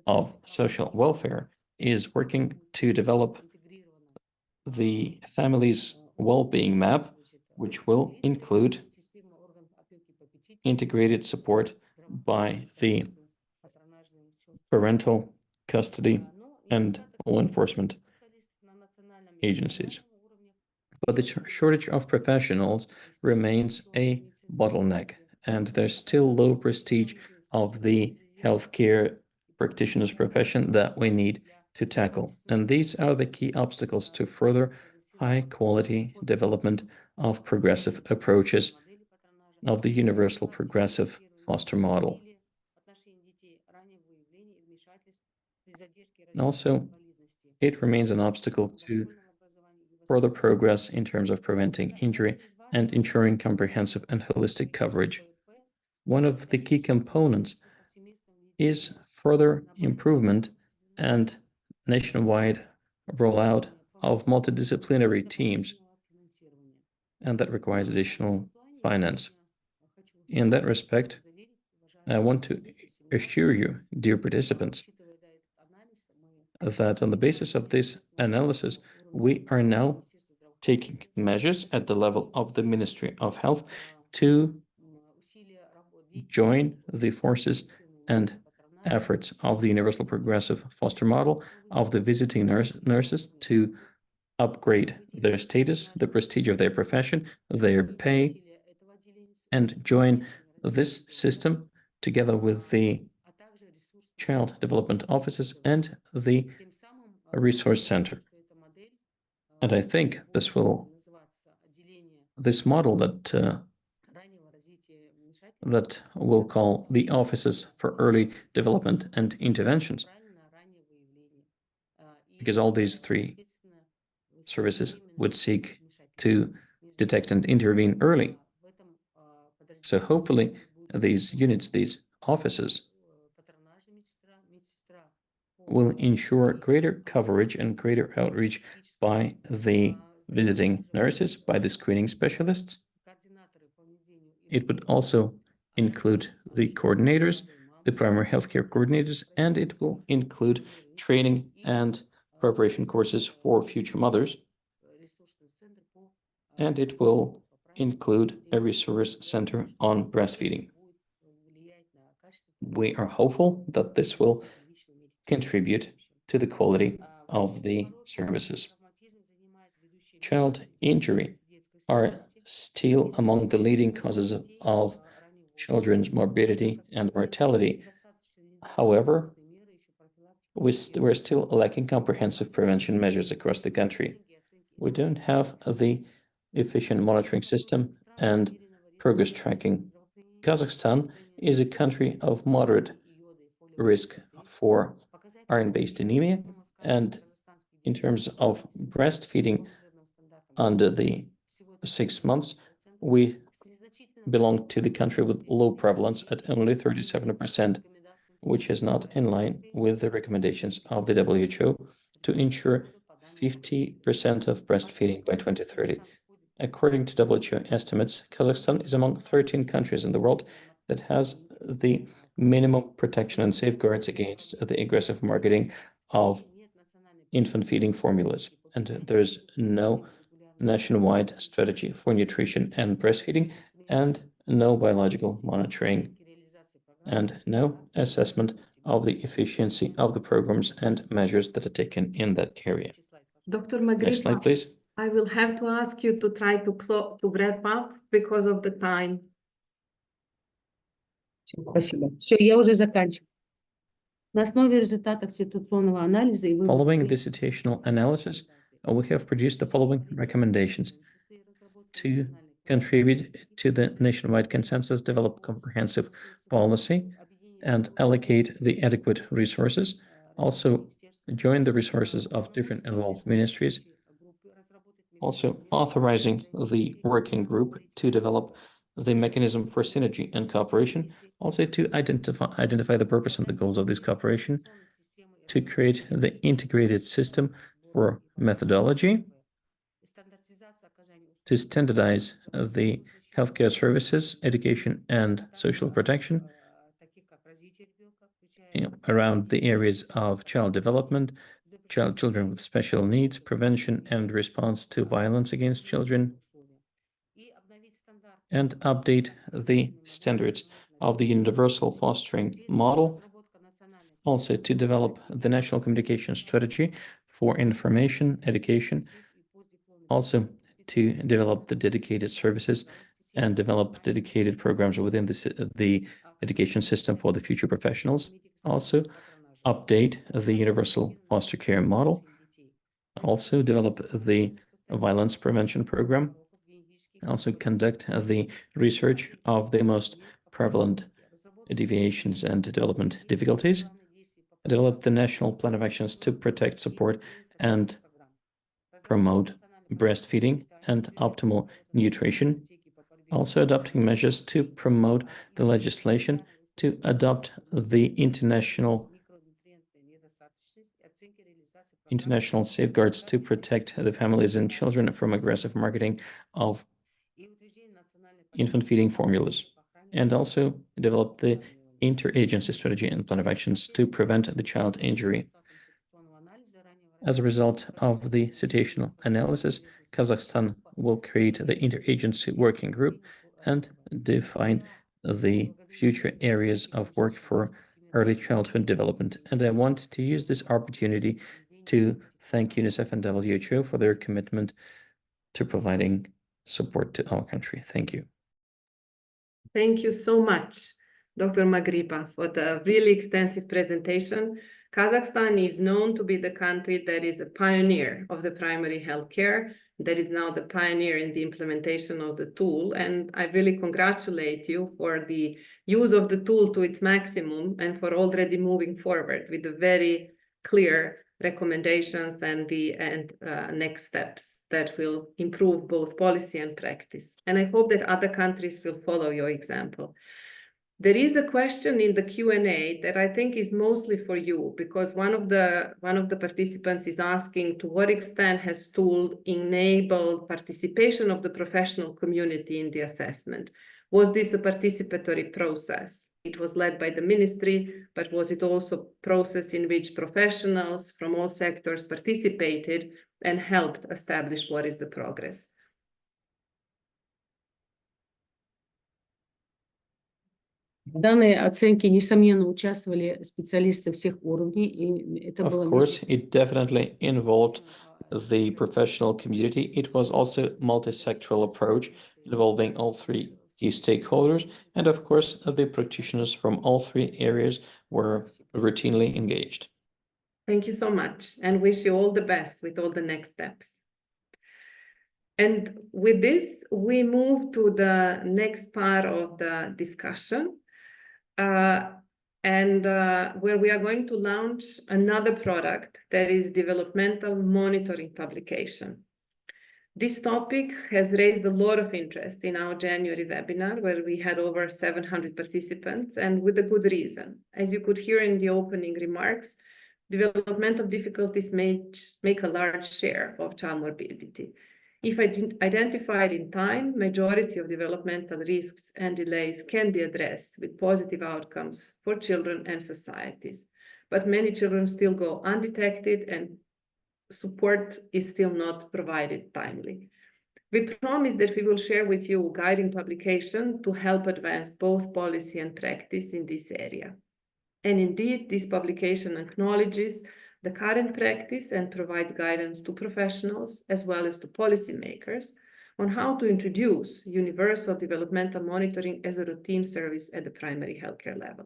of Social Welfare is working to develop the family's well-being map, which will include integrated support by the parental custody and law enforcement agencies. But the shortage of professionals remains a bottleneck, and there's still low prestige of the healthcare practitioner's profession that we need to tackle. And these are the key obstacles to further high-quality development of progressive approaches of the universal progressive foster model. Also, it remains an obstacle to further progress in terms of preventing injury and ensuring comprehensive and holistic coverage. One of the key components is further improvement and nationwide rollout of multidisciplinary teams, and that requires additional finance. In that respect, I want to assure you, dear participants, that on the basis of this analysis, we are now taking measures at the level of the Ministry of Health to join the forces and efforts of the universal progressive foster model of the visiting nurses to upgrade their status, the prestige of their profession, their pay, and join this system together with the child development offices and the resource center. And I think this model that we'll call the offices for early development and interventions, because all these three services would seek to detect and intervene early. So hopefully these units, these offices, will ensure greater coverage and greater outreach by the visiting nurses, by the screening specialists. It would also include the coordinators, the primary healthcare coordinators, and it will include training and preparation courses for future mothers. And it will include a resource center on breastfeeding. We are hopeful that this will contribute to the quality of the services. Child injury are still among the leading causes of children's morbidity and mortality. However, we're still lacking comprehensive prevention measures across the country. We don't have the efficient monitoring system and progress tracking. Kazakhstan is a country of moderate risk for iron-based anemia, and in terms of breastfeeding under the 6 months, we belong to the country with low prevalence at only 37%, which is not in line with the recommendations of the WHO to ensure 50% of breastfeeding by 2030. According to WHO estimates, Kazakhstan is among 13 countries in the world that has the minimum protection and safeguards against the aggressive marketing of infant feeding formulas. And there is no nationwide strategy for nutrition and breastfeeding, and no biological monitoring, and no assessment of the efficiency of the programs and measures that are taken in that area. Dr. Next slide, Magripa, please. I will have to ask you to try to wrap up because of the time. Спасибо. Все, я уже заканчиваю. На основе результатов ситуационного анализа и Following the situational analysis, we have produced the following recommendations to contribute to the nationwide consensus, develop comprehensive policy, and allocate the adequate resources. Also, join the resources of different involved ministries. Also, authorizing the working group to develop the mechanism for synergy and cooperation. Also, to identify the purpose and the goals of this cooperation. To create the integrated system for methodology. To standardize the healthcare services, education, and social protection around the areas of child development, children with special needs, prevention and response to violence against children, and update the standards of the universal fostering model. Also, to develop the national communication strategy for information, education. Also, to develop the dedicated services and develop dedicated programs within the education system for the future professionals. Also, update the universal foster care model. Also, develop the violence prevention program. Also, conduct the research of the most prevalent deviations and development difficulties. Develop the national plan of actions to protect, support, and promote breastfeeding and optimal nutrition. Also, adopting measures to promote the legislation to adopt the international international safeguards to protect the families and children from aggressive marketing of infant feeding formulas, and also develop the interagency strategy and plan of actions to prevent the child injury. As a result of the situational analysis, Kazakhstan will create the interagency working group and define the future areas of work for early childhood development. And I want to use this opportunity to thank UNICEF and WHO for their commitment to providing support to our country. Thank you. Thank you so much, Dr. Magriba, for the really extensive presentation. Kazakhstan is known to be the country that is a pioneer of the primary healthcare, that is now the pioneer in the implementation of the tool. And I really congratulate you for the use of the tool to its maximum and for already moving forward with the very clear recommendations and the next steps that will improve both policy and practice. And I hope that other countries will follow your example. There is a question in the Q&A that I think is mostly for you, because one of the participants is asking to what extent has tool enabled participation of the professional community in the assessment? Was this a participatory process? It was led by the ministry, but was it also a process in which professionals from all sectors participated and helped establish what is the progress? В данной оценке, несомненно, участвовали специалисты всех уровней, и это было... Of course, it definitely involved the professional community. It was also a multi-sectoral approach involving all three key stakeholders, and of course, the practitioners from all three areas were routinely engaged. Thank you so much, and wish you all the best with all the next steps. And with this, we move to the next part of the discussion, where we are going to launch another product that is developmental monitoring publication. This topic has raised a lot of interest in our January webinar, where we had over 700 participants, and with a good reason. As you could hear in the opening remarks, developmental difficulties make a large share of child morbidity. If identified in time, majority of developmental risks and delays can be addressed with positive outcomes for children and societies. But many children still go undetected and support is still not provided timely. We promise that we will share with you a guiding publication to help advance both policy and practice in this area. And indeed, this publication acknowledges the current practice and provides guidance to professionals as well as to policymakers on how to introduce universal developmental monitoring as a routine service at the primary healthcare level.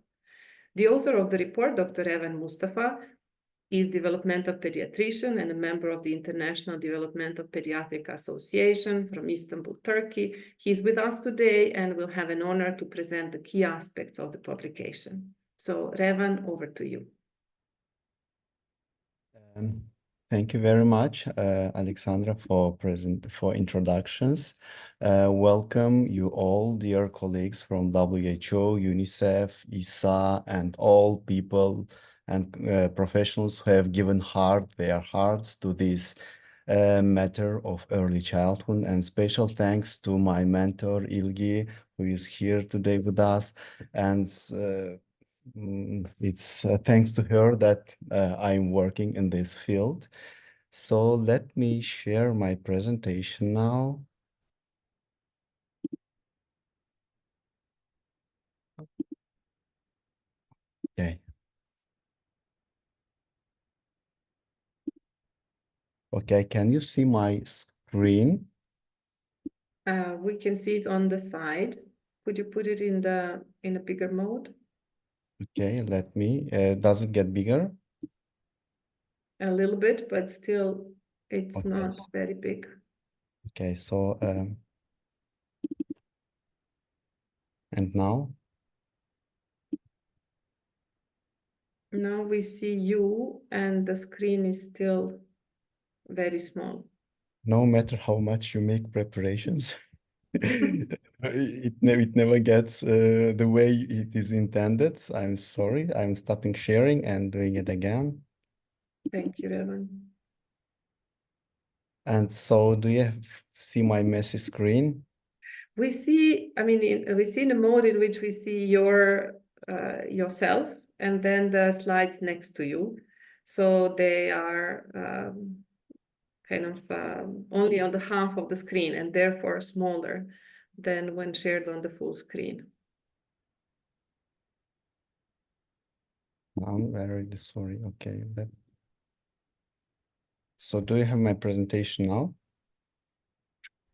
The author of the report, Dr. Evan Mustafa, is developmental pediatrician and a member of the International Developmental Pediatric Association from Istanbul, Turkey. He's with us today and will have an honor to present the key aspects of the publication. So, Revan, over to you. Thank you very much, Alexandra, for introductions. Welcome you all, dear colleagues from WHO, UNICEF, ISA, and all people and professionals who have given their hearts to this matter of early childhood. And special thanks to my mentor, Ilgi, who is here today with us. And it's thanks to her that I'm working in this field. So let me share my presentation now. Okay. Okay, can you see my screen? We can see it on the side. Could you put it in a bigger mode? Okay, let me. Does it get bigger? A little bit, but still it's Okay. not very big. Okay, so and now? Now we see you and the screen is still very small. No matter how much you make preparations, it never gets the way it is intended. I'm sorry. I'm stopping sharing and doing it again. Thank you, Revan. And so do you see my messy screen? We see, we see in a mode in which we see yourself and then the slides next to you. So they are only on the half of the screen and therefore smaller than when shared on the full screen. I'm very sorry. Okay. So do you have my presentation now?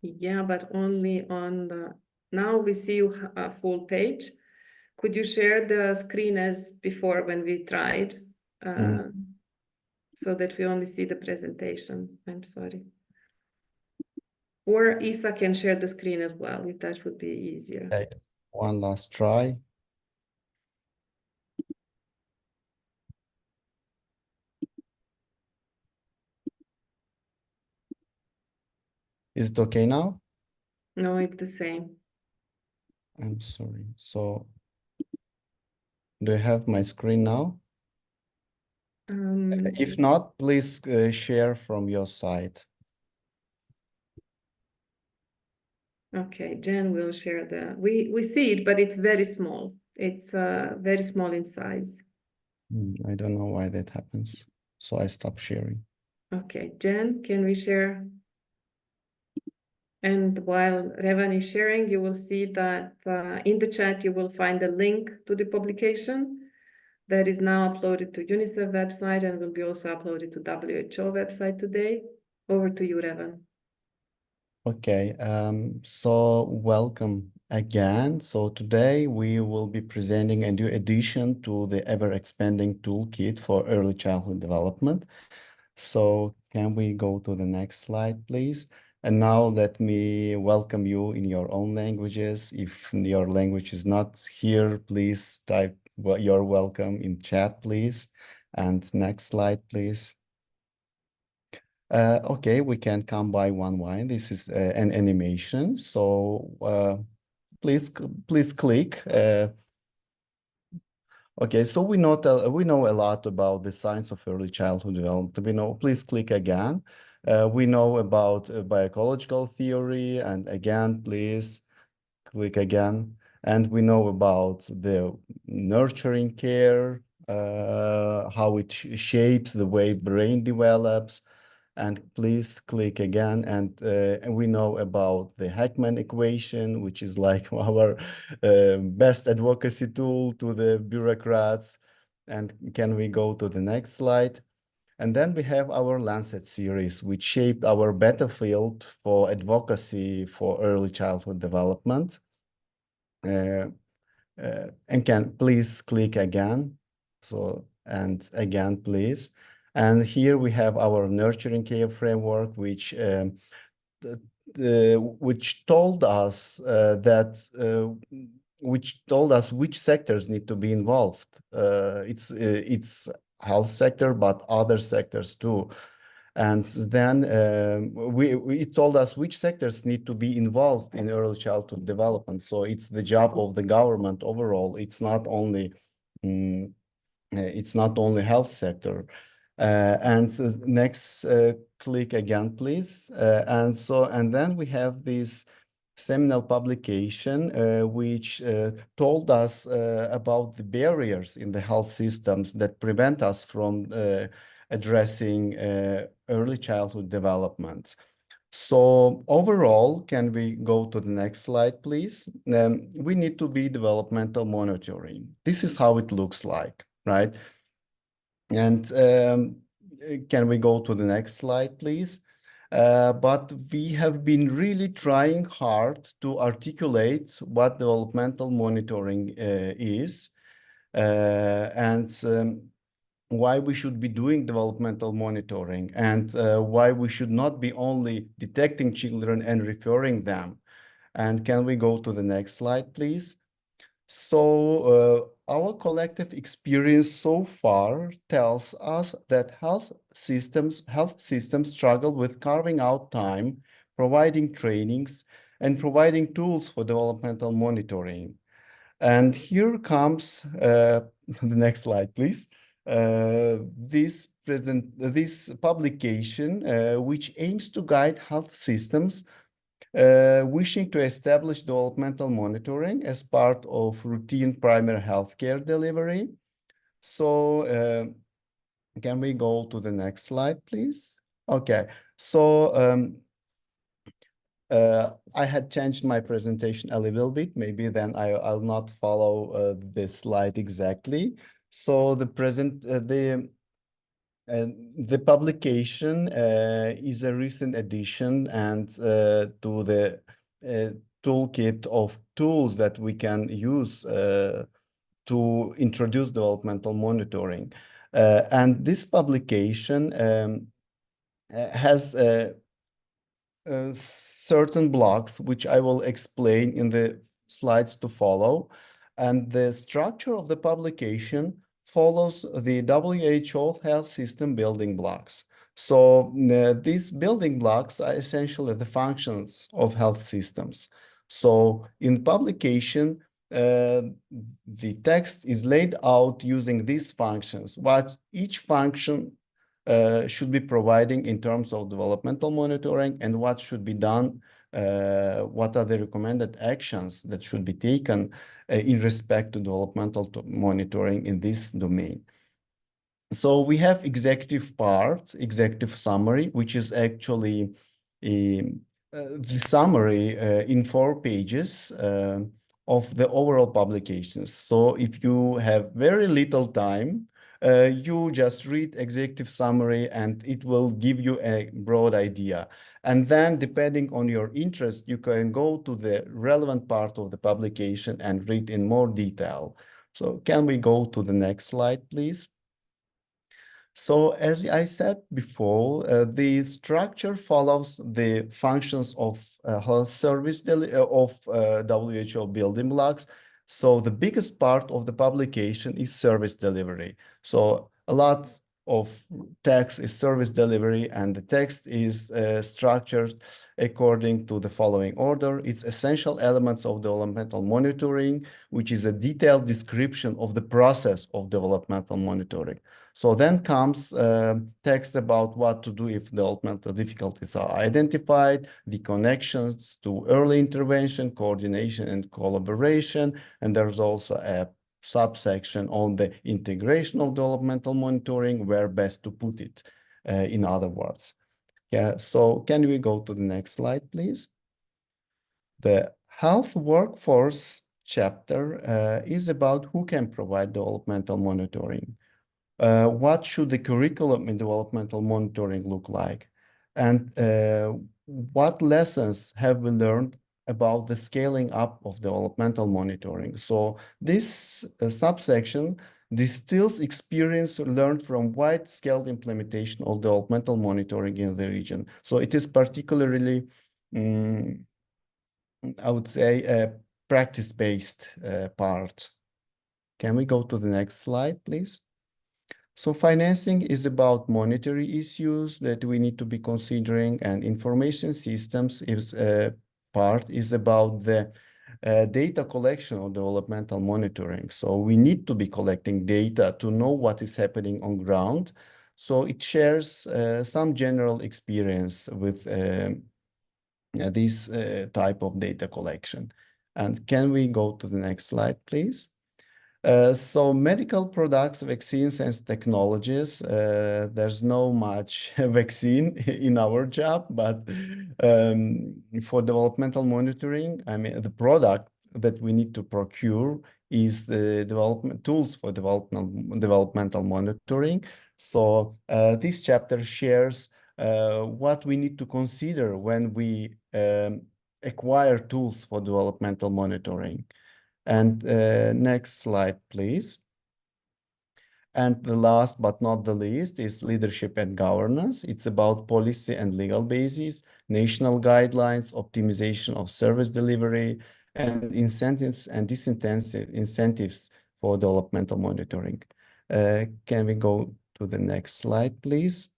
Yeah, but only on the, now we see you a full page. Could you share the screen as before when we tried? So that we only see the presentation. I'm sorry. Or Isa can share the screen as well, if that would be easier. Okay. One last try. Is it okay now? No, it's the same. I'm sorry. So do you have my screen now? If not, please share from your side. Okay, Jen will share the, we see it, but it's very small. It's very small in size. I don't know why that happens. So I stop sharing. Okay, Jen, can we share? And while Revan is sharing, you will see that in the chat, you will find a link to the publication that is now uploaded to UNICEF website and will be also uploaded to WHO website today. Over to you, Revan. Okay, so welcome again. So today we will be presenting a new addition to the ever-expanding toolkit for early childhood development. So can we go to the next slide, please? And now let me welcome you in your own languages. If your language is not here, please type your welcome in chat, please. And next slide, please. Okay, we can come by one. This is an animation. So please click. Okay, so we know a lot about the science of early childhood development. We know, please click again. We know about biological theory, and again, please click again. And we know about the nurturing care, how it shapes the way brain develops. And please click again. And we know about the Heckman equation, which is like our best advocacy tool to the bureaucrats. And can we go to the next slide? And then we have our Lancet series, which shaped our battlefield for advocacy for early childhood development. And can please click again. So, and again, please. And here we have our nurturing care framework, which told us which sectors need to be involved. It's health sector, but other sectors too. And then it told us which sectors need to be involved in early childhood development. So it's the job of the government overall. It's not only health sector. And next, click again, please. And then we have this seminal publication, which told us about the barriers in the health systems that prevent us from addressing early childhood development. So overall, can we go to the next slide, please? We need to be developmental monitoring. This is how it looks like, right? And can we go to the next slide, please? But we have been really trying hard to articulate what developmental monitoring is, and why we should be doing developmental monitoring, and why we should not be only detecting children and referring them. And can we go to the next slide, please? So our collective experience so far tells us that health systems struggle with carving out time, providing trainings, and providing tools for developmental monitoring. And here comes the next slide, please. this publication, which aims to guide health systems wishing to establish developmental monitoring as part of routine primary healthcare delivery. So can we go to the next slide, please? Okay, so I had changed my presentation a little bit. Maybe then I'll not follow this slide exactly. So the publication is a recent addition and to the toolkit of tools that we can use to introduce developmental monitoring. And this publication has certain blocks, which I will explain in the slides to follow. And the structure of the publication follows the WHO health system building blocks. So these building blocks are essentially the functions of health systems. So in the publication, the text is laid out using these functions, what each function should be providing in terms of developmental monitoring and what should be done, what are the recommended actions that should be taken in respect to developmental monitoring in this domain. So we have executive part, executive summary, which is actually the summary in 4 pages of the overall publications. So if you have very little time, you just read executive summary and it will give you a broad idea. And then depending on your interest, you can go to the relevant part of the publication and read in more detail. So can we go to the next slide, please? So as I said before, the structure follows the functions of health service of WHO building blocks. So the biggest part of the publication is service delivery. So a lot of text is service delivery, and the text is structured according to the following order. It's essential elements of developmental monitoring, which is a detailed description of the process of developmental monitoring. So then comes text about what to do if developmental difficulties are identified, the connections to early intervention, coordination, and collaboration. And there's also a subsection on the integration of developmental monitoring, where best to put it, in other words. Yeah, so can we go to the next slide, please? The health workforce chapter is about who can provide developmental monitoring. What should the curriculum in developmental monitoring look like? And what lessons have we learned about the scaling up of developmental monitoring? So this subsection distills experience learned from wide-scale implementation of developmental monitoring in the region. So it is particularly, I would say, a practice-based part. Can we go to the next slide, please? So financing is about monetary issues that we need to be considering, and information systems is part is about the data collection of developmental monitoring. So we need to be collecting data to know what is happening on ground. So it shares some general experience with this type of data collection. And can we go to the next slide, please? So medical products, vaccines, and technologies, there's no much vaccine in our job, but for developmental monitoring, I mean, the product that we need to procure is the development tools for developmental monitoring. So this chapter shares what we need to consider when we acquire tools for developmental monitoring. And next slide, please. And the last but not the least is leadership and governance. It's about policy and legal basis, national guidelines, optimization of service delivery, and incentives and disincentives for developmental monitoring. Can we go to the next slide, please?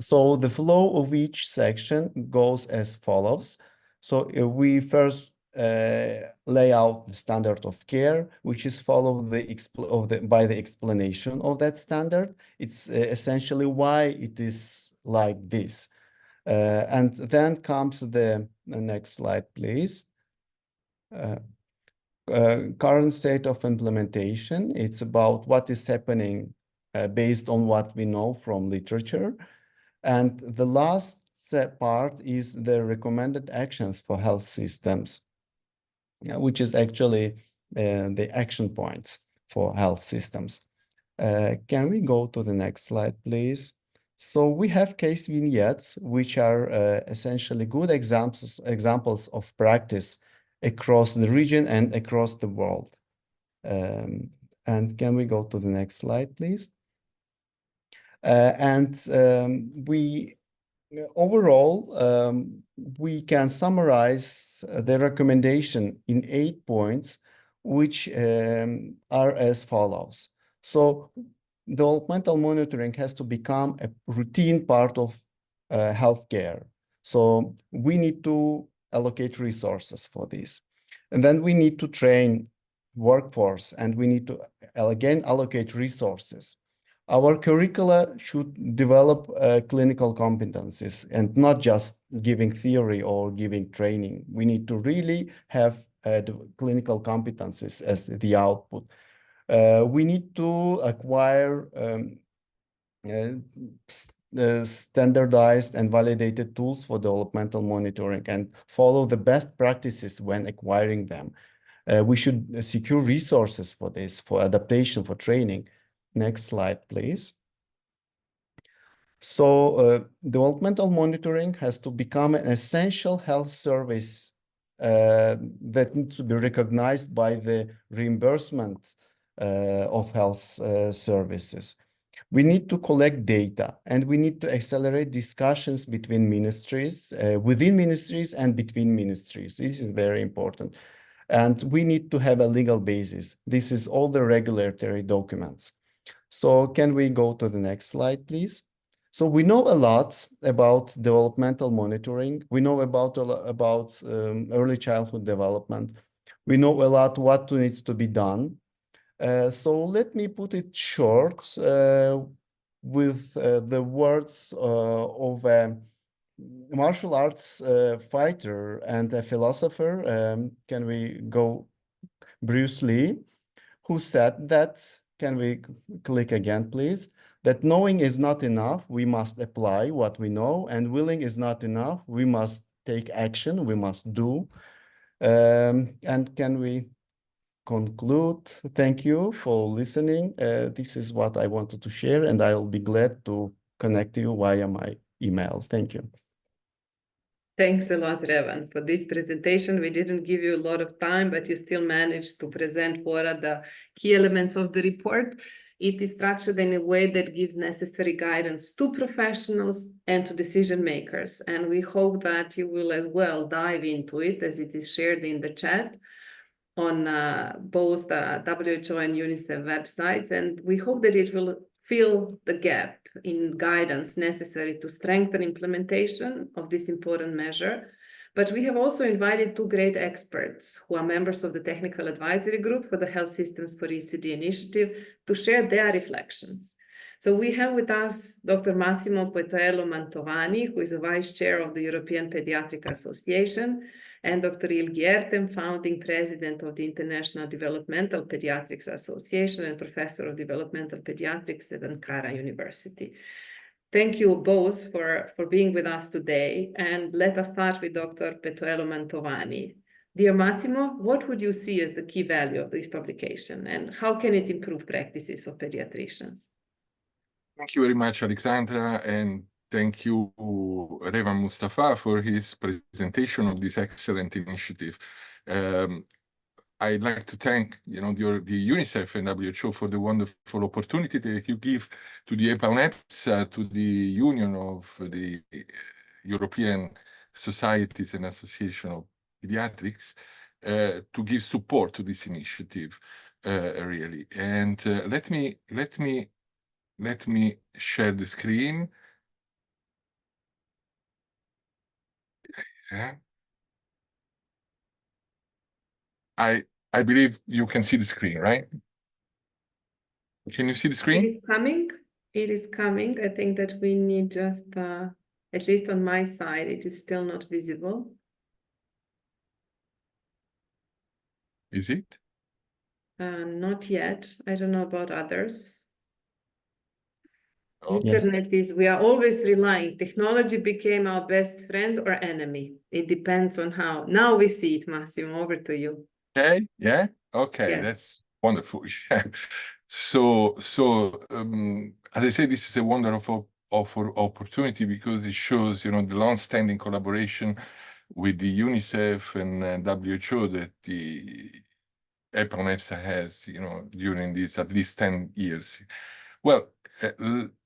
So the flow of each section goes as follows. So we first lay out the standard of care, which is followed by the explanation of that standard. It's essentially why it is like this. And then comes the next slide, please. Current state of implementation. It's about what is happening based on what we know from literature. And the last part is the recommended actions for health systems, which is actually the action points for health systems. Can we go to the next slide, please? So we have case vignettes, which are essentially good examples of practice across the region and across the world. And can we go to the next slide, please? Overall, we can summarize the recommendation in 8 points, which are as follows. So developmental monitoring has to become a routine part of healthcare. So we need to allocate resources for this. And then we need to train workforce, and we need to, again, allocate resources. Our curricula should develop clinical competencies and not just giving theory or giving training. We need to really have the clinical competencies as the output. We need to acquire standardized and validated tools for developmental monitoring and follow the best practices when acquiring them. We should secure resources for this, for adaptation, for training. Next slide, please. So developmental monitoring has to become an essential health service that needs to be recognized by the reimbursement of health services. We need to collect data, and we need to accelerate discussions between ministries, within ministries and between ministries. This is very important. And we need to have a legal basis. This is all the regulatory documents. So can we go to the next slide, please? So we know a lot about developmental monitoring. We know about early childhood development. We know a lot what needs to be done. So let me put it short with the words of a martial arts fighter and a philosopher. Can we go Bruce Lee, who said that, can we click again, please? That knowing is not enough, we must apply what we know, and willing is not enough, we must take action, we must do. And can we conclude? Thank you for listening. This is what I wanted to share, and I'll be glad to connect you via my email. Thank you. Thanks a lot, Revan, for this presentation. We didn't give you a lot of time, but you still managed to present what are the key elements of the report. It is structured in a way that gives necessary guidance to professionals and to decision makers. And we hope that you will as well dive into it as it is shared in the chat on both WHO and UNICEF websites. And we hope that it will fill the gap in guidance necessary to strengthen implementation of this important measure. But we have also invited 2 great experts who are members of the Technical Advisory Group for the Health Systems for ECD initiative to share their reflections. So we have with us Dr. Massimo Poetoello Mantovani, who is the Vice Chair of the European Pediatric Association, and Dr. Il Giertem, founding president of the International Developmental Pediatrics Association and professor of developmental pediatrics at Ankara University. Thank you both for being with us today. And let us start with Dr. Poetoello Mantovani. Dear Massimo, what would you see as the key value of this publication, and how can it improve practices of pediatricians? Thank you very much, Alexandra, and thank you, Revan Mustafa, for his presentation of this excellent initiative. I'd like to thank, the UNICEF and WHO for the wonderful opportunity that you give to the EPA-UNEPS, to the Union of the European Societies and Association of Pediatrics, to give support to this initiative, really. And let me share the screen. Yeah. I believe you can see the screen, right? Can you see the It screen? is coming. It is coming. I think that we need just, at least on my side, it is still not visible. Is it? Not yet. I don't know about others. Okay. Yes. Internet is, we are always relying. Technology became our best friend or enemy. It depends on how. Now we see it, Massimo. Over to you. Okay, yeah, okay, Yes. that's wonderful. Yeah. So as I say, this is a wonderful opportunity because it shows, the long-standing collaboration with the UNICEF and WHO that the EPONEPSA has, during these at least 10 years. Well,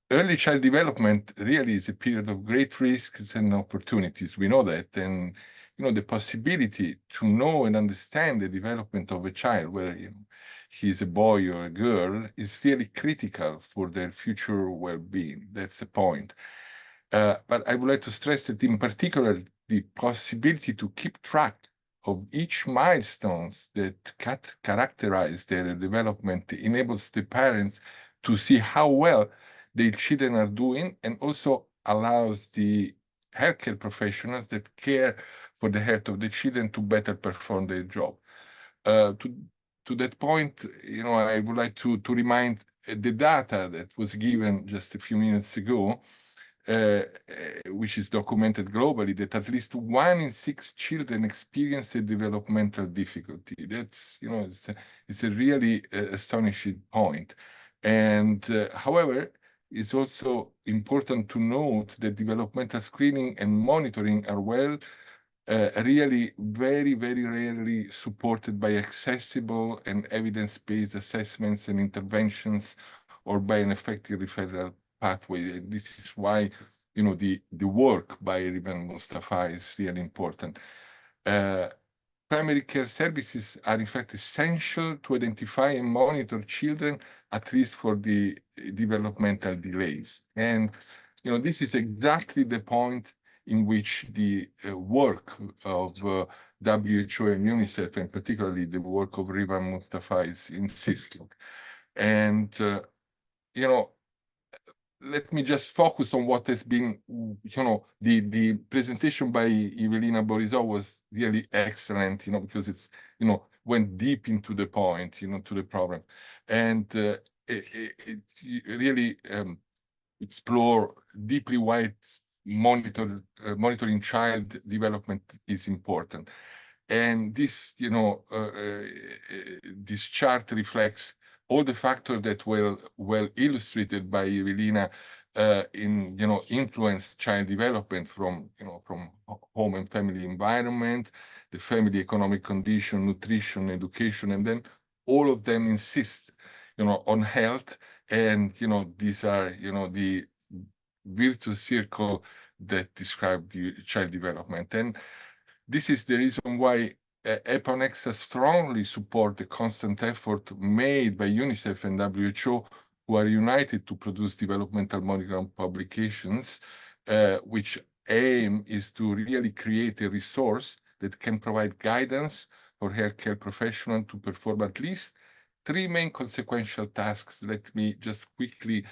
early child development really is a period of great risks and opportunities. We know that, and the possibility to know and understand the development of a child, whether he's a boy or a girl, is really critical for their future well-being. That's the point. But I would like to stress that, in particular, the possibility to keep track of each milestones that characterize their development enables the parents to see how well their children are doing, and also allows the healthcare professionals that care for the health of the children to better perform their job. To that point, I would like to remind the data that was given just a few minutes ago, which is documented globally, that at least 1 in 6 children experience a developmental difficulty. That's, it's a really astonishing point. And however, it's also important to note that developmental screening and monitoring are really very, very rarely supported by accessible and evidence-based assessments and interventions, or by an effective referral pathway. This is why, the work by Rivan Mustafa is really important. Primary care services are in fact essential to identify and monitor children, at least for the developmental delays. And, this is exactly the point in which the work of WHO and UNICEF, and particularly the work of Rivan Mustafa, is insisting. And, let me just focus on what has been, the presentation by Evelina Borisov was really excellent, because it's, went deep into the point, to the problem. And it really explore deeply why monitoring child development is important. And this, this chart reflects all the factors that were well illustrated by Evelina in, influence child development from, from home and family environment, the family economic condition, nutrition, education, and then all of them insist, on health. And, these are, the virtuous circle that describe the child development. And this is the reason why EPONEXA strongly support the constant effort made by UNICEF and WHO, who are united to produce developmental monitoring publications, which aim is to really create a resource that can provide guidance for healthcare professionals to perform at least 3 main consequential tasks. Let me just quickly,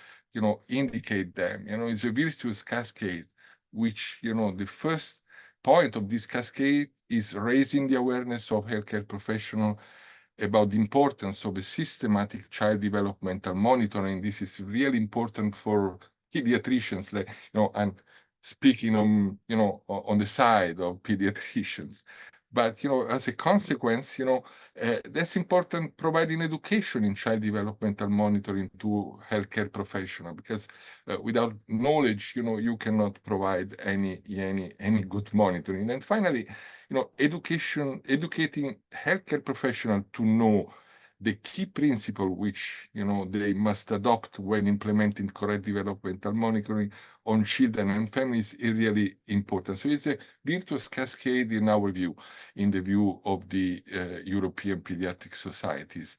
indicate them. It's a virtuous cascade, which, the first point of this cascade is raising the awareness of healthcare professionals about the importance of a systematic child developmental monitoring. This is really important for pediatricians, like, and speaking on, on the side of pediatricians. But, as a consequence, that's important, providing education in child developmental monitoring to healthcare professionals, because without knowledge, you cannot provide any good monitoring. And finally, educating healthcare professionals to know the key principle which, they must adopt when implementing correct developmental monitoring on children and families is really important. So it's a virtuous cascade in our view, in the view of the European pediatric societies.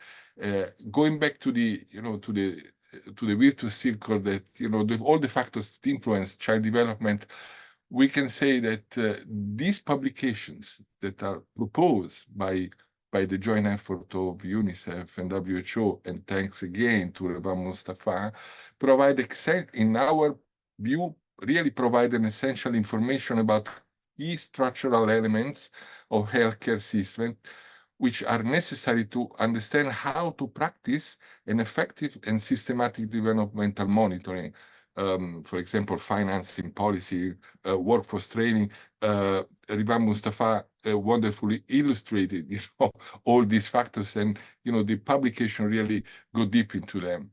Going back to the, to the virtuous circle that, all the factors that influence child development, we can say that these publications that are proposed by by the joint effort of UNICEF and WHO, and thanks again to Revan Mustafa, provide, in our view, really provide an essential information about key structural elements of healthcare system, which are necessary to understand how to practice an effective and systematic developmental monitoring. For example, financing policy, workforce training. Revan Mustafa wonderfully illustrated, all these factors, and the publication really go deep into them.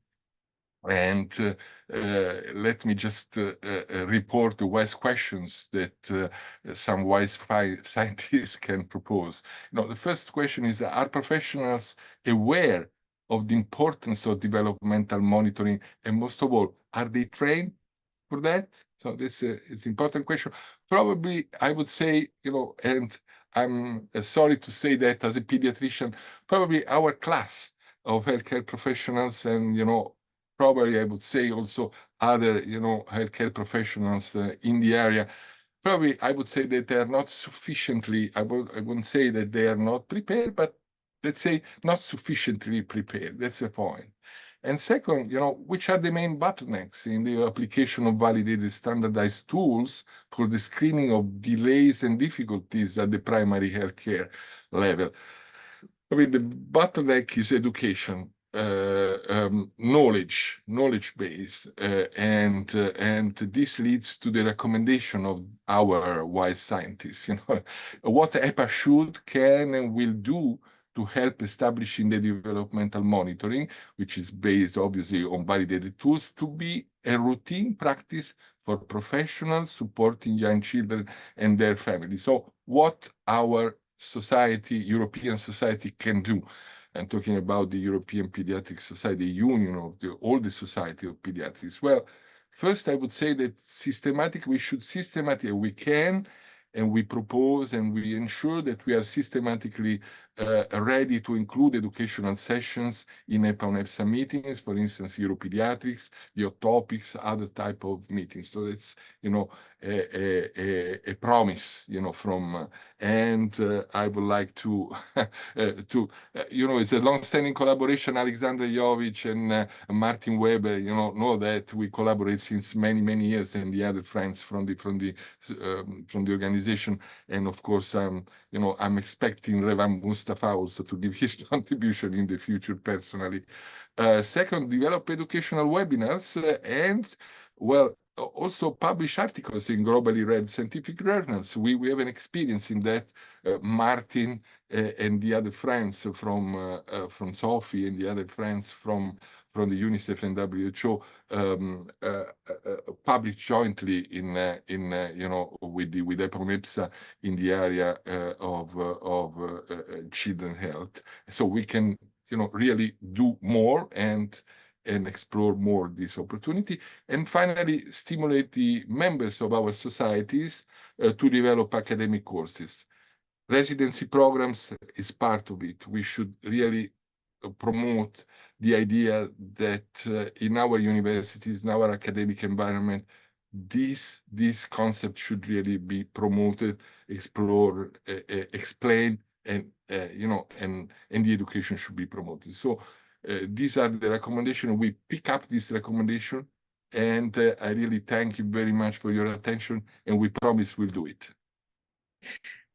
And let me just report the wise questions that some wise scientists can propose. The first question is, are professionals aware of the importance of developmental monitoring? And most of all, are they trained for that? So this is an important question. Probably, I would say, and I'm sorry to say that as a pediatrician, probably our class of healthcare professionals and, probably I would say also other, healthcare professionals in the area, probably I would say that they are not sufficiently, I wouldn't say that they are not prepared, but let's say not sufficiently prepared. That's the point. And second, which are the main bottlenecks in the application of validated standardized tools for the screening of delays and difficulties at the primary healthcare level? I mean, the bottleneck is education, knowledge base, and this leads to the recommendation of our wise scientists. What EPA should, can, and will do to help establishing the developmental monitoring, which is based obviously on validated tools, to be a routine practice for professionals supporting young children and their families. So what our society, European society, can do. I'm talking about the European Pediatric Society, union of all the Society of Pediatrics. Well, first I would say that we can, and we propose and we ensure that we are systematically ready to include educational sessions in EPA-UNEPSA meetings, for instance, Europediatrics, your topics, other type of meetings. So it's, a promise, from, and I would like to, it's a long-standing collaboration. Alexander Jovic and Martin Weber, know that we collaborate since many, many years, and the other friends from the organization. And of course, I'm expecting Revan Mustafa also to give his contribution in the future personally. Second, develop educational webinars and, well, also publish articles in globally read scientific journals. We have an experience in that. Martin and the other friends from Sophie and the other friends from the UNICEF and WHO published jointly with EPA-UNEPSA in the area of children health. So we can really do more and explore more this opportunity. And finally, stimulate the members of our societies to develop academic courses. Residency programs is part of it. We should really promote the idea that in our universities, in our academic environment, this concept should really be promoted, explored, explained, and and the education should be promoted. So these are the recommendations. We pick up this recommendation, and I really thank you very much for your attention, and we promise we'll do it.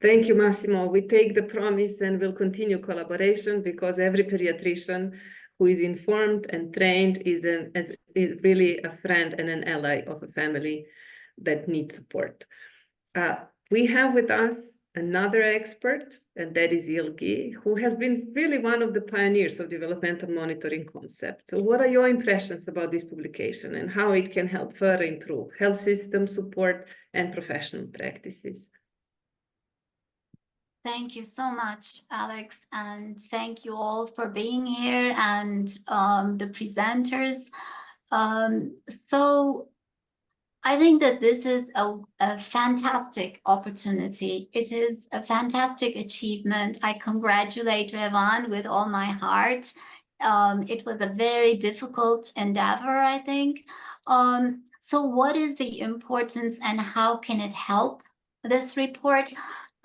Thank you, Massimo. We take the promise and will continue collaboration, because every pediatrician who is informed and trained is really a friend and an ally of a family that needs support. We have with us another expert, and that is Ilgi, who has been really one of the pioneers of developmental monitoring concept. So what are your impressions about this publication and how it can help further improve health system support and professional practices? Thank you so much, Alex, and thank you all for being here and the presenters. So I think that this is a fantastic opportunity. It is a fantastic achievement. I congratulate Revan with all my heart. It was a very difficult endeavor, I think. So what is the importance and how can it help this report?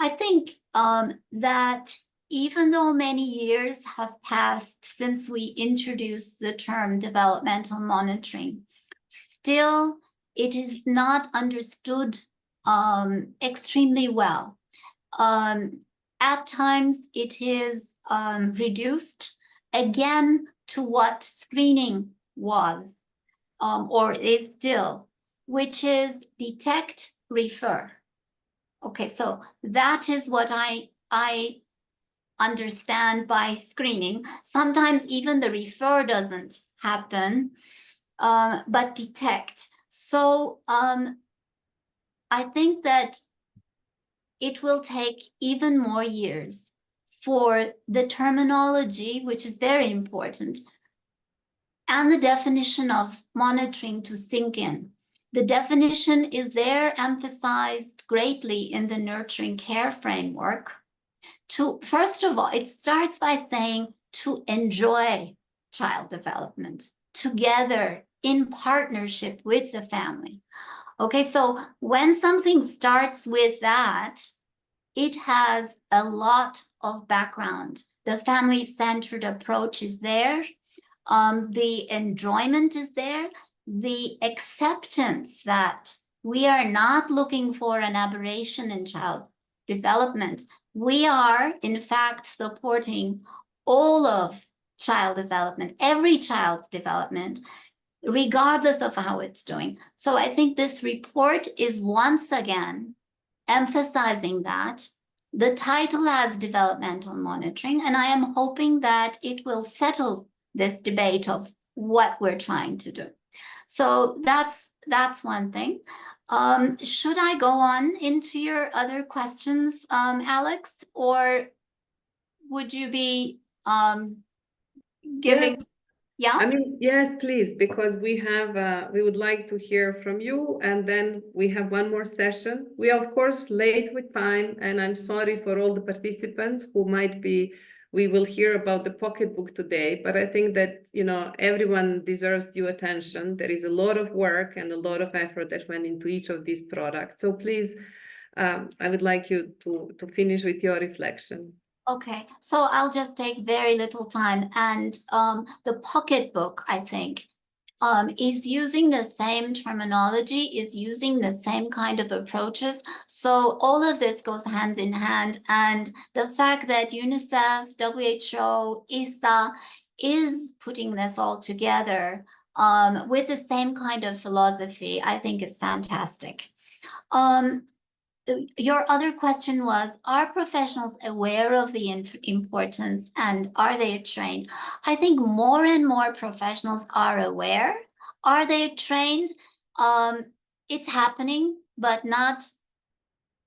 I think that even though many years have passed since we introduced the term developmental monitoring, still it is not understood extremely well. At times it is reduced again to what screening was or is still, which is detect, refer. Okay, so that is what I understand by screening. Sometimes even the refer doesn't happen, but detect. So I think that it will take even more years for the terminology, which is very important, and the definition of monitoring to sink in. The definition is there emphasized greatly in the nurturing care framework. First of all, it starts by saying to enjoy child development together in partnership with the family. Okay, so when something starts with that, it has a lot of background. The family-centered approach is there. The enjoyment is there. The acceptance that we are not looking for an aberration in child development. We are, in fact, supporting all of child development, every child's development, regardless of how it's doing. So I think this report is once again emphasizing that. The title has developmental monitoring, and I am hoping that it will settle this debate of what we're trying to do. So that's one thing. Should I go on into your other questions, Alex, or would you be giving? Yes. Yeah. I mean, yes, please, because we would like to hear from you, and then we have one more session. We are, of course, late with time, and I'm sorry for all the participants who we will hear about the pocketbook today, but I think that, everyone deserves due attention. There is a lot of work and a lot of effort that went into each of these products. So please, I would like you to finish with your reflection. Okay, so I'll just take very little time. And the pocketbook, I think, is using the same terminology, is using the same kind of approaches. So all of this goes hand in hand. And the fact that UNICEF, WHO, ISA is putting this all together with the same kind of philosophy, I think is fantastic. Your other question was, are professionals aware of the importance and are they trained? I think more and more professionals are aware. Are they trained? It's happening, but not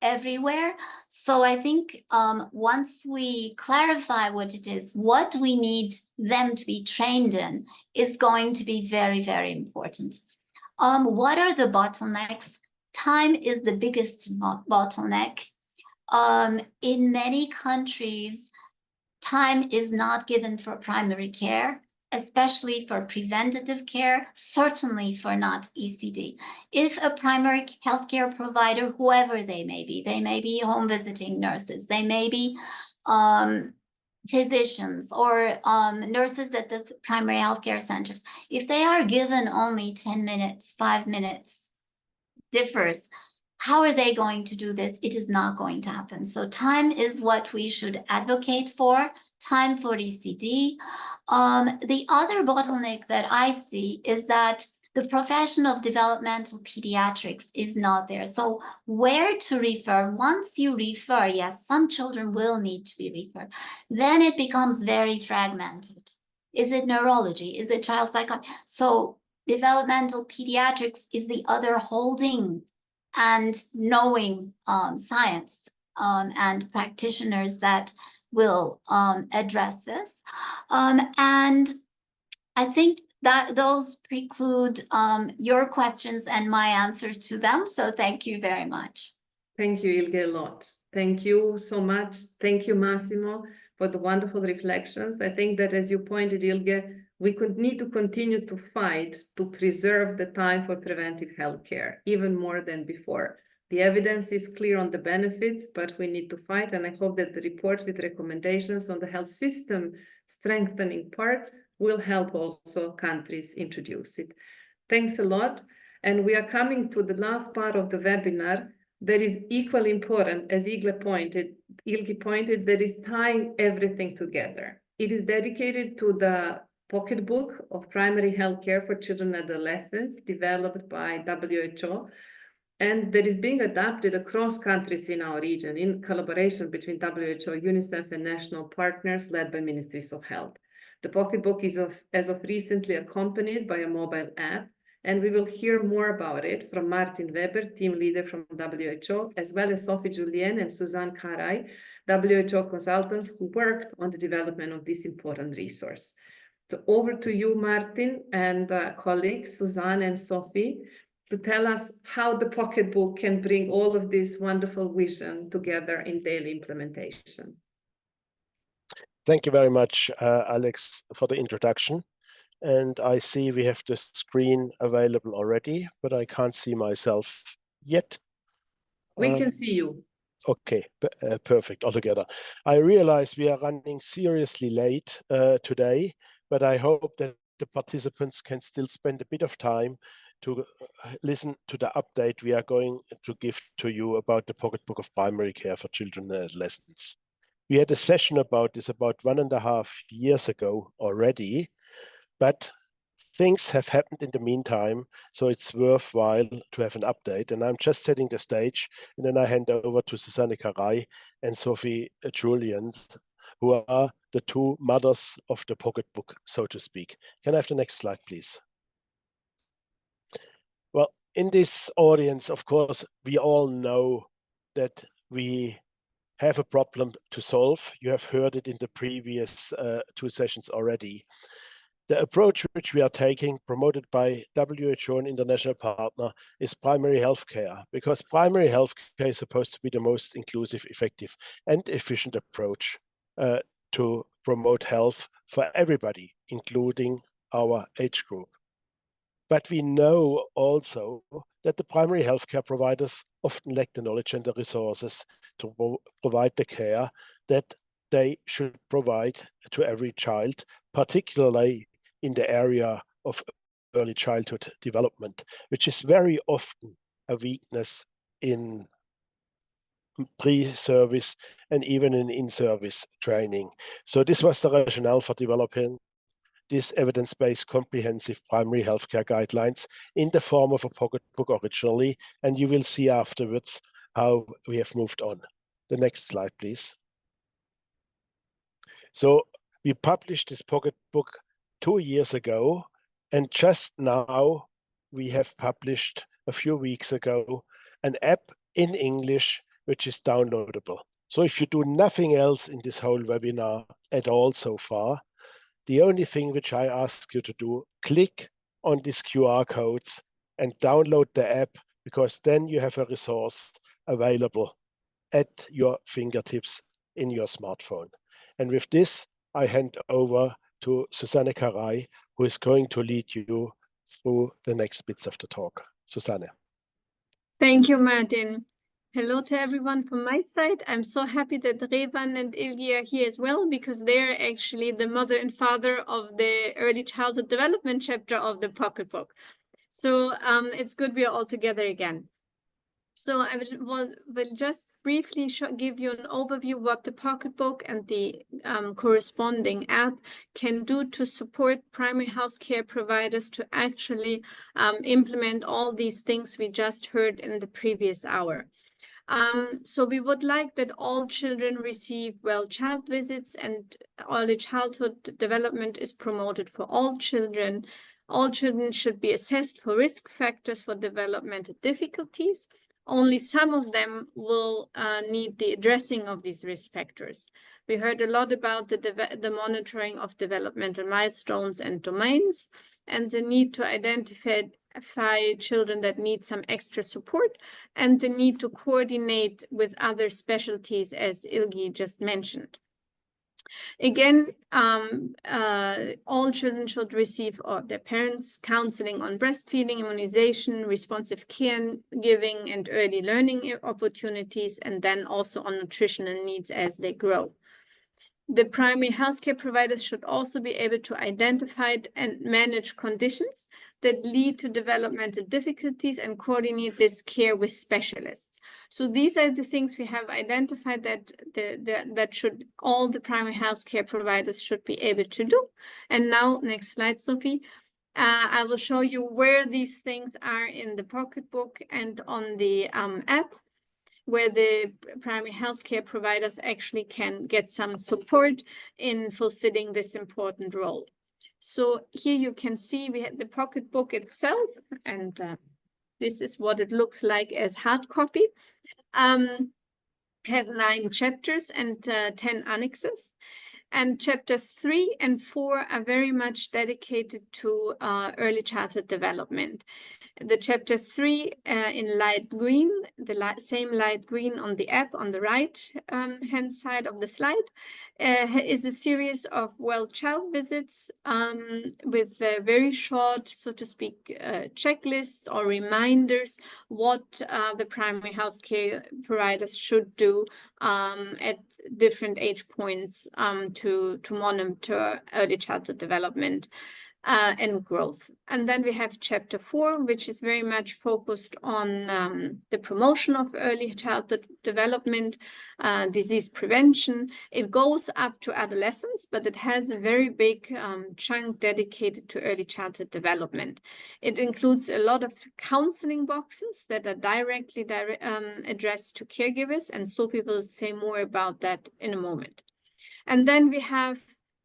everywhere. So I think once we clarify what it is, what we need them to be trained in is going to be very, very important. What are the bottlenecks? Time is the biggest bottleneck. In many countries, time is not given for primary care, especially for preventative care, certainly for not ECD. If a primary healthcare provider, whoever they may be home visiting nurses, they may be physicians or nurses at the primary healthcare centers, if they are given only 10 minutes, 5 minutes, differs. How are they going to do this? It is not going to happen. So time is what we should advocate for, time for ECD. The other bottleneck that I see is that the profession of developmental pediatrics is not there. So where to refer? Once you refer, yes, some children will need to be referred. Then it becomes very fragmented. Is it neurology? Is it child psychiatry? So developmental pediatrics is the other holding and knowing science and practitioners that will address this. And I think that those preclude your questions and my answers to them. So thank you very much. Thank you, Ilge, a lot. Thank you so much. Thank you, Massimo, for the wonderful reflections. I think that, as you pointed, Ilge, we could need to continue to fight to preserve the time for preventive healthcare, even more than before. The evidence is clear on the benefits, but we need to fight, and I hope that the report with recommendations on the health system strengthening part will help also countries introduce it. Thanks a lot. And we are coming to the last part of the webinar that is equally important, as Ilgi pointed, that is tying everything together. It is dedicated to the pocketbook of primary health care for children and adolescents developed by WHO, and that is being adapted across countries in our region in collaboration between WHO, UNICEF, and national partners led by Ministries of Health. The pocketbook is as of recently accompanied by a mobile app, and we will hear more about it from Martin Weber, team leader from WHO, as well as Sophie Julien and Suzanne Karai, WHO consultants who worked on the development of this important resource. So over to you, Martin, and colleagues, Suzanne and Sophie, to tell us how the pocketbook can bring all of this wonderful vision together in daily implementation. Thank you very much, Alex, for the introduction. And I see we have the screen available already, but I can't see myself yet. We can see you. Okay, perfect altogether. I realize we are running seriously late today, but I hope that the participants can still spend a bit of time to listen to the update we are going to give to you about the pocketbook of primary care for children and adolescents. We had a session about this about 1.5 years ago already, but things have happened in the meantime, so it's worthwhile to have an update. And I'm just setting the stage, and then I hand over to Susanne Karai and Sophie Julien, who are the two mothers of the pocketbook, so to speak. Can I have the next slide, please? Well, in this audience, of course, we all know that we have a problem to solve. You have heard it in the previous 2 sessions already. The approach which we are taking, promoted by WHO and international partner, is primary healthcare, because primary healthcare is supposed to be the most inclusive, effective, and efficient approach to promote health for everybody, including our age group. But we know also that the primary healthcare providers often lack the knowledge and the resources to provide the care that they should provide to every child, particularly in the area of early childhood development, which is very often a weakness in pre-service and even in-service training. So this was the rationale for developing this evidence-based comprehensive primary healthcare guidelines in the form of a pocketbook originally, and you will see afterwards how we have moved on. The next slide, please. So we published this pocketbook 2 years ago, and just now we have published a few weeks ago an app in English which is downloadable. So if you do nothing else in this whole webinar at all so far, the only thing which I ask you to do, click on these QR codes and download the app, because then you have a resource available at your fingertips in your smartphone. And with this, I hand over to Susanne Karai, who is going to lead you through the next bits of the talk. Susanne. Thank you, Martin. Hello to everyone from my side. I'm so happy that Revan and Ilgi are here as well, because they're actually the mother and father of the early childhood development chapter of the pocketbook. So it's good we are all together again. So I will just briefly give you an overview what the pocketbook and the corresponding app can do to support primary healthcare providers to actually implement all these things we just heard in the previous hour. So we would like that all children receive well child visits, and early childhood development is promoted for all children. All children should be assessed for risk factors for developmental difficulties. Only some of them will need the addressing of these risk factors. We heard a lot about the monitoring of developmental milestones and domains, and the need to identify children that need some extra support, and the need to coordinate with other specialties, as Ilgi just mentioned. Again, all children should receive, or their parents, counseling on breastfeeding, immunization, responsive caregiving, and early learning opportunities, and then also on nutritional needs as they grow. The primary healthcare providers should also be able to identify and manage conditions that lead to developmental difficulties and coordinate this care with specialists. So these are the things we have identified that should all the primary healthcare providers should be able to do. And now, next slide, Sophie. I will show you where these things are in the pocketbook and on the app, where the primary healthcare providers actually can get some support in fulfilling this important role. So here you can see we have the pocketbook itself, and this is what it looks like as hard copy. Has 9 chapters and 10 annexes. And chapters 3 and 4 are very much dedicated to early childhood development. The chapter 3 in light green, the same light green on the app on the right hand side of the slide, is a series of child visits with very short, so to speak, checklists or reminders what the primary healthcare providers should do at different age points to monitor early childhood development and growth. And then we have chapter 4, which is very much focused on the promotion of early childhood development, disease prevention. It goes up to adolescence, but it has a very big chunk dedicated to early childhood development. It includes a lot of counseling boxes that are directly addressed to caregivers, and Sophie will say more about that in a moment. And then we have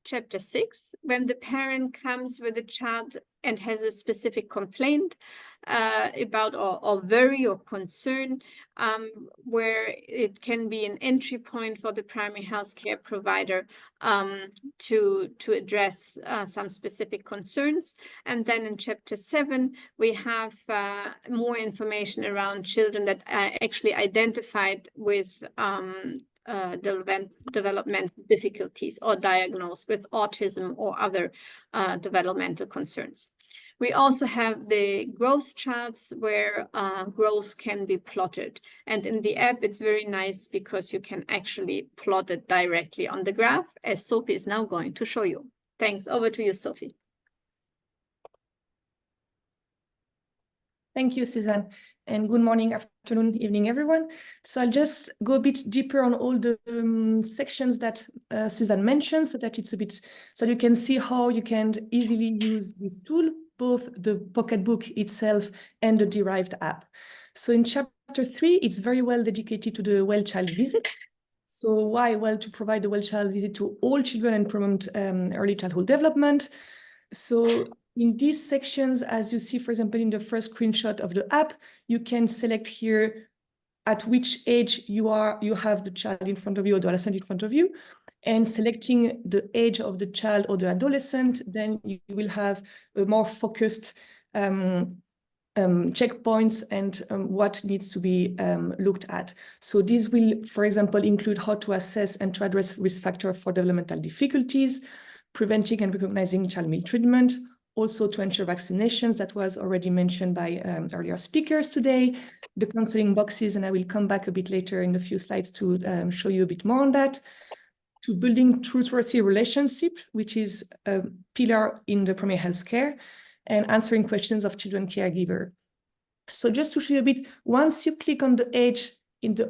chapter 6, when the parent comes with a child and has a specific complaint about or worry or concern, where it can be an entry point for the primary healthcare provider to address some specific concerns. And then in chapter 7, we have more information around children that are actually identified with developmental difficulties or diagnosed with autism or other developmental concerns. We also have the growth charts where growth can be plotted. And in the app, it's very nice because you can actually plot it directly on the graph, as Sophie is now going to show you. Thanks. Over to you, Sophie. Thank you, Suzanne. And good morning, afternoon, evening, everyone. So I'll just go a bit deeper on all the sections that Suzanne mentioned, so that it's a bit, so you can see how you can easily use this tool, both the pocketbook itself and the derived app. So in chapter 3, it's very well dedicated to the well child visits. So why? Well, to provide a well child visit to all children and promote early childhood development. So in these sections, as you see, for example, in the first screenshot of the app, you can select here at which age you have the child in front of you or the adolescent in front of you. And selecting the age of the child or the adolescent, then you will have a more focused checkpoints and what needs to be looked at. So this will, for example, include how to assess and to address risk factors for developmental difficulties, preventing and recognizing child maltreatment, also to ensure vaccinations that was already mentioned by earlier speakers today, the counseling boxes, and I will come back a bit later in a few slides to show you a bit more on that, to building trustworthy relationship, which is a pillar in the primary health care, and answering questions of children caregiver. So just to show you a bit, once you click on the age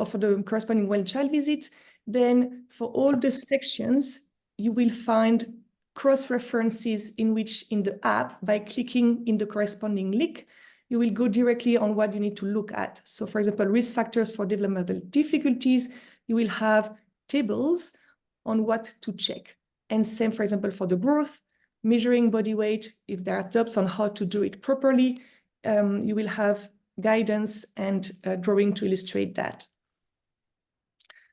for the corresponding well child visit, then for all the sections, you will find cross-references in the app, by clicking in the corresponding link, you will go directly on what you need to look at. So for example, risk factors for developmental difficulties, you will have tables on what to check. And same, for example, for the growth, measuring body weight, if there are tips on how to do it properly, you will have guidance and drawing to illustrate that.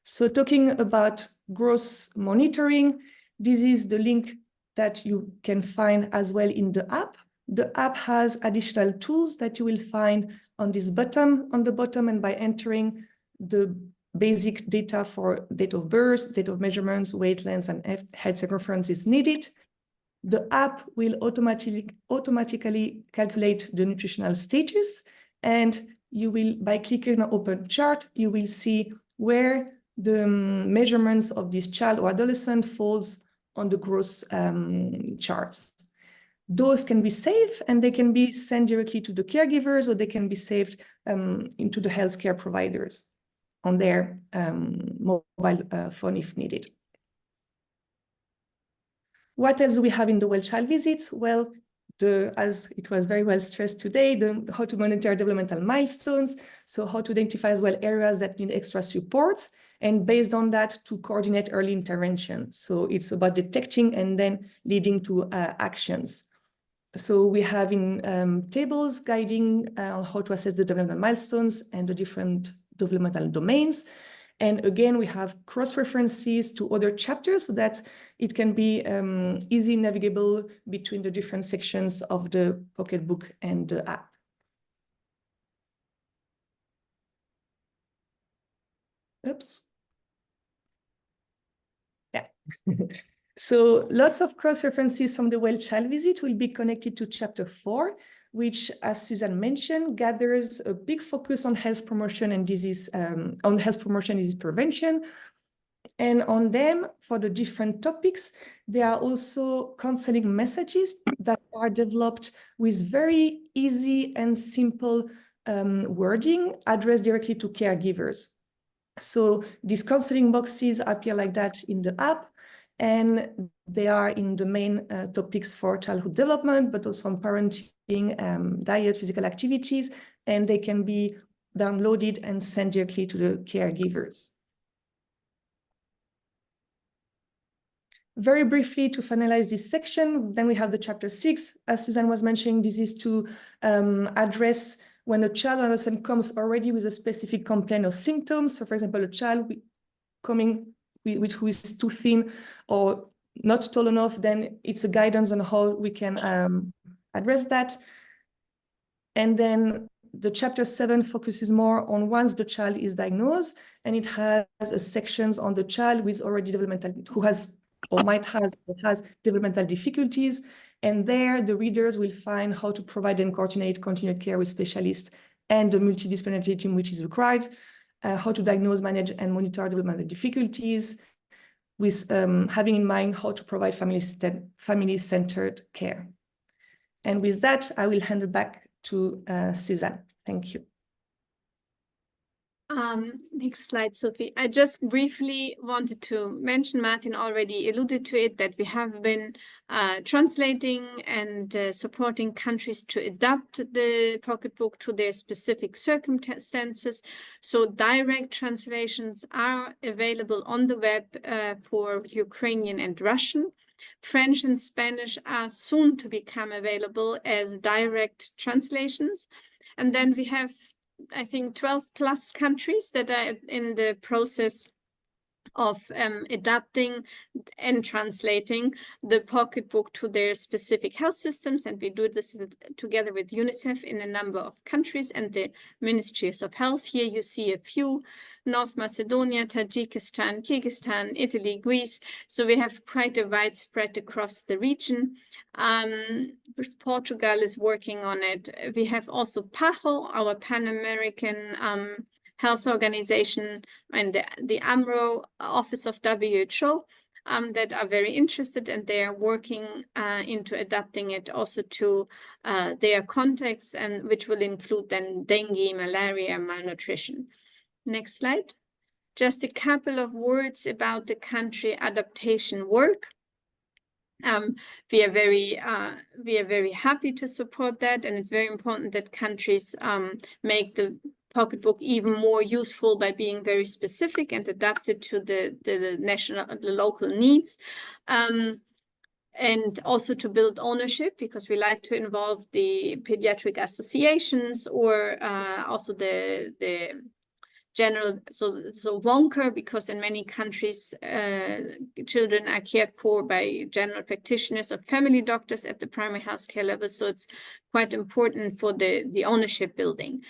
So talking about growth monitoring, this is the link that you can find as well in the app. The app has additional tools that you will find on the bottom, and by entering the basic data for date of birth, date of measurements, weight, length, and head circumference is needed. The app will automatically calculate the nutritional status, and you will, by clicking on open chart, you will see where the measurements of this child or adolescent falls on the growth charts. Those can be saved and they can be sent directly to the caregivers, or they can be saved into the healthcare providers on their mobile phone if needed. What else do we have in the well-child visits? Well, as it was very well stressed today, how to monitor developmental milestones, so how to identify as well areas that need extra support, and based on that to coordinate early intervention. So it's about detecting and then leading to actions. So we have in tables guiding how to assess the developmental milestones and the different developmental domains. And again, we have cross-references to other chapters so that it can be easy navigable between the different sections of the pocketbook and the app. Oops. Yeah. So lots of cross-references from the well-child visit will be connected to chapter 4, which, as Susan mentioned, gathers a big focus on health promotion and disease, disease prevention. And on them, for the different topics, there are also counseling messages that are developed with very easy and simple wording addressed directly to caregivers. So these counseling boxes appear like that in the app, and they are in the main topics for childhood development, but also on parenting, diet, physical activities, and they can be downloaded and sent directly to the caregivers. Very briefly, to finalize this section, then we have the chapter 6. As Susan was mentioning, this is to address when a child or adolescent comes already with a specific complaint or symptoms. So for example, a child coming who is too thin or not tall enough, then it's a guidance on how we can address that. And then the chapter 7 focuses more on once the child is diagnosed, and it has sections on the child with already developmental, who has or might has developmental difficulties. And there the readers will find how to provide and coordinate continued care with specialists and the multidisciplinary team which is required, how to diagnose, manage, and monitor developmental difficulties, with having in mind how to provide family-centered care. And with that, I will hand it back to Suzanne. Thank you. Next slide, Sophie. I just briefly wanted to mention, Martin already alluded to it, that we have been translating and supporting countries to adapt the pocketbook to their specific circumstances. So direct translations are available on the web for Ukrainian and Russian. French and Spanish are soon to become available as direct translations. And then we have, I think, 12 plus countries that are in the process of adapting and translating the pocketbook to their specific health systems. And we do this together with UNICEF in a number of countries and the ministries of health. Here you see a few: North Macedonia, Tajikistan, Kyrgyzstan, Italy, Greece. So we have quite a wide spread across the region. Portugal is working on it. We have also PAHO, our Pan-American Health Organization, and the AMRO office of WHO that are very interested, and they are working into adapting it also to their context, and which will include then dengue, malaria, malnutrition. Next slide. Just a couple of words about the country adaptation work. We are very happy to support that, and it's very important that countries make the pocketbook even more useful by being very specific and adapted to the local needs. And also to build ownership, because we like to involve the pediatric associations, or also the general, so Wonker, because in many countries children are cared for by general practitioners or family doctors at the primary healthcare level. So it's quite important for the ownership building.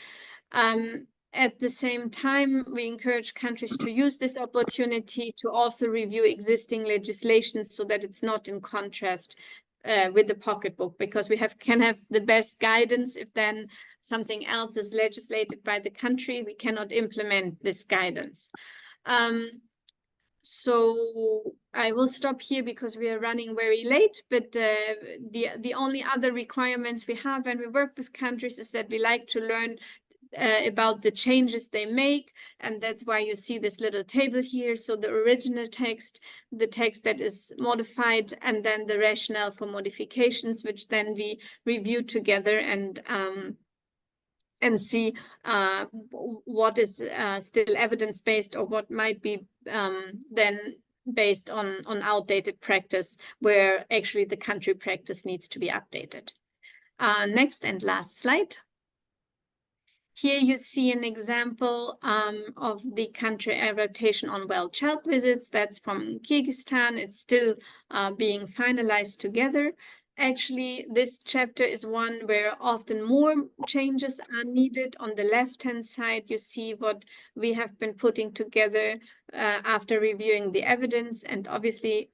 At the same time, we encourage countries to use this opportunity to also review existing legislation so that it's not in contrast with the pocketbook, because we can have the best guidance. If then something else is legislated by the country, we cannot implement this guidance. So I will stop here because we are running very late, but the only other requirements we have when we work with countries is that we like to learn about the changes they make, and that's why you see this little table here. So the original text, the text that is modified, and then the rationale for modifications, which then we review together and see what is still evidence-based or what might be then based on outdated practice, where actually the country practice needs to be updated. Next and last slide. Here you see an example of the country adaptation on well child visits. That's from Kyrgyzstan. It's still being finalized together. Actually, this chapter is one where often more changes are needed. On the left-hand side, you see what we have been putting together after reviewing the evidence. And obviously,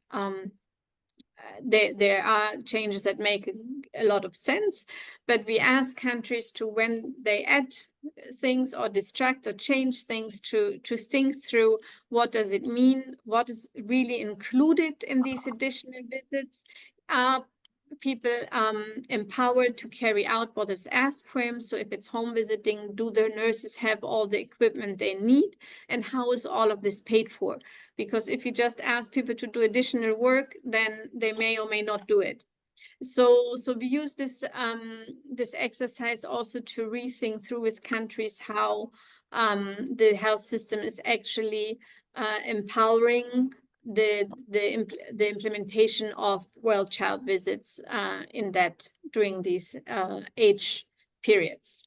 there are changes that make a lot of sense, but we ask countries to, when they add things or distract or change things, to think through what does it mean, what is really included in these additional visits. Are people empowered to carry out what is asked for them? So if it's home visiting, do their nurses have all the equipment they need? And how is all of this paid for? Because if you just ask people to do additional work, then they may or may not do it. So we use this this exercise also to rethink through with countries how the health system is actually empowering the implementation of well child visits during these age periods.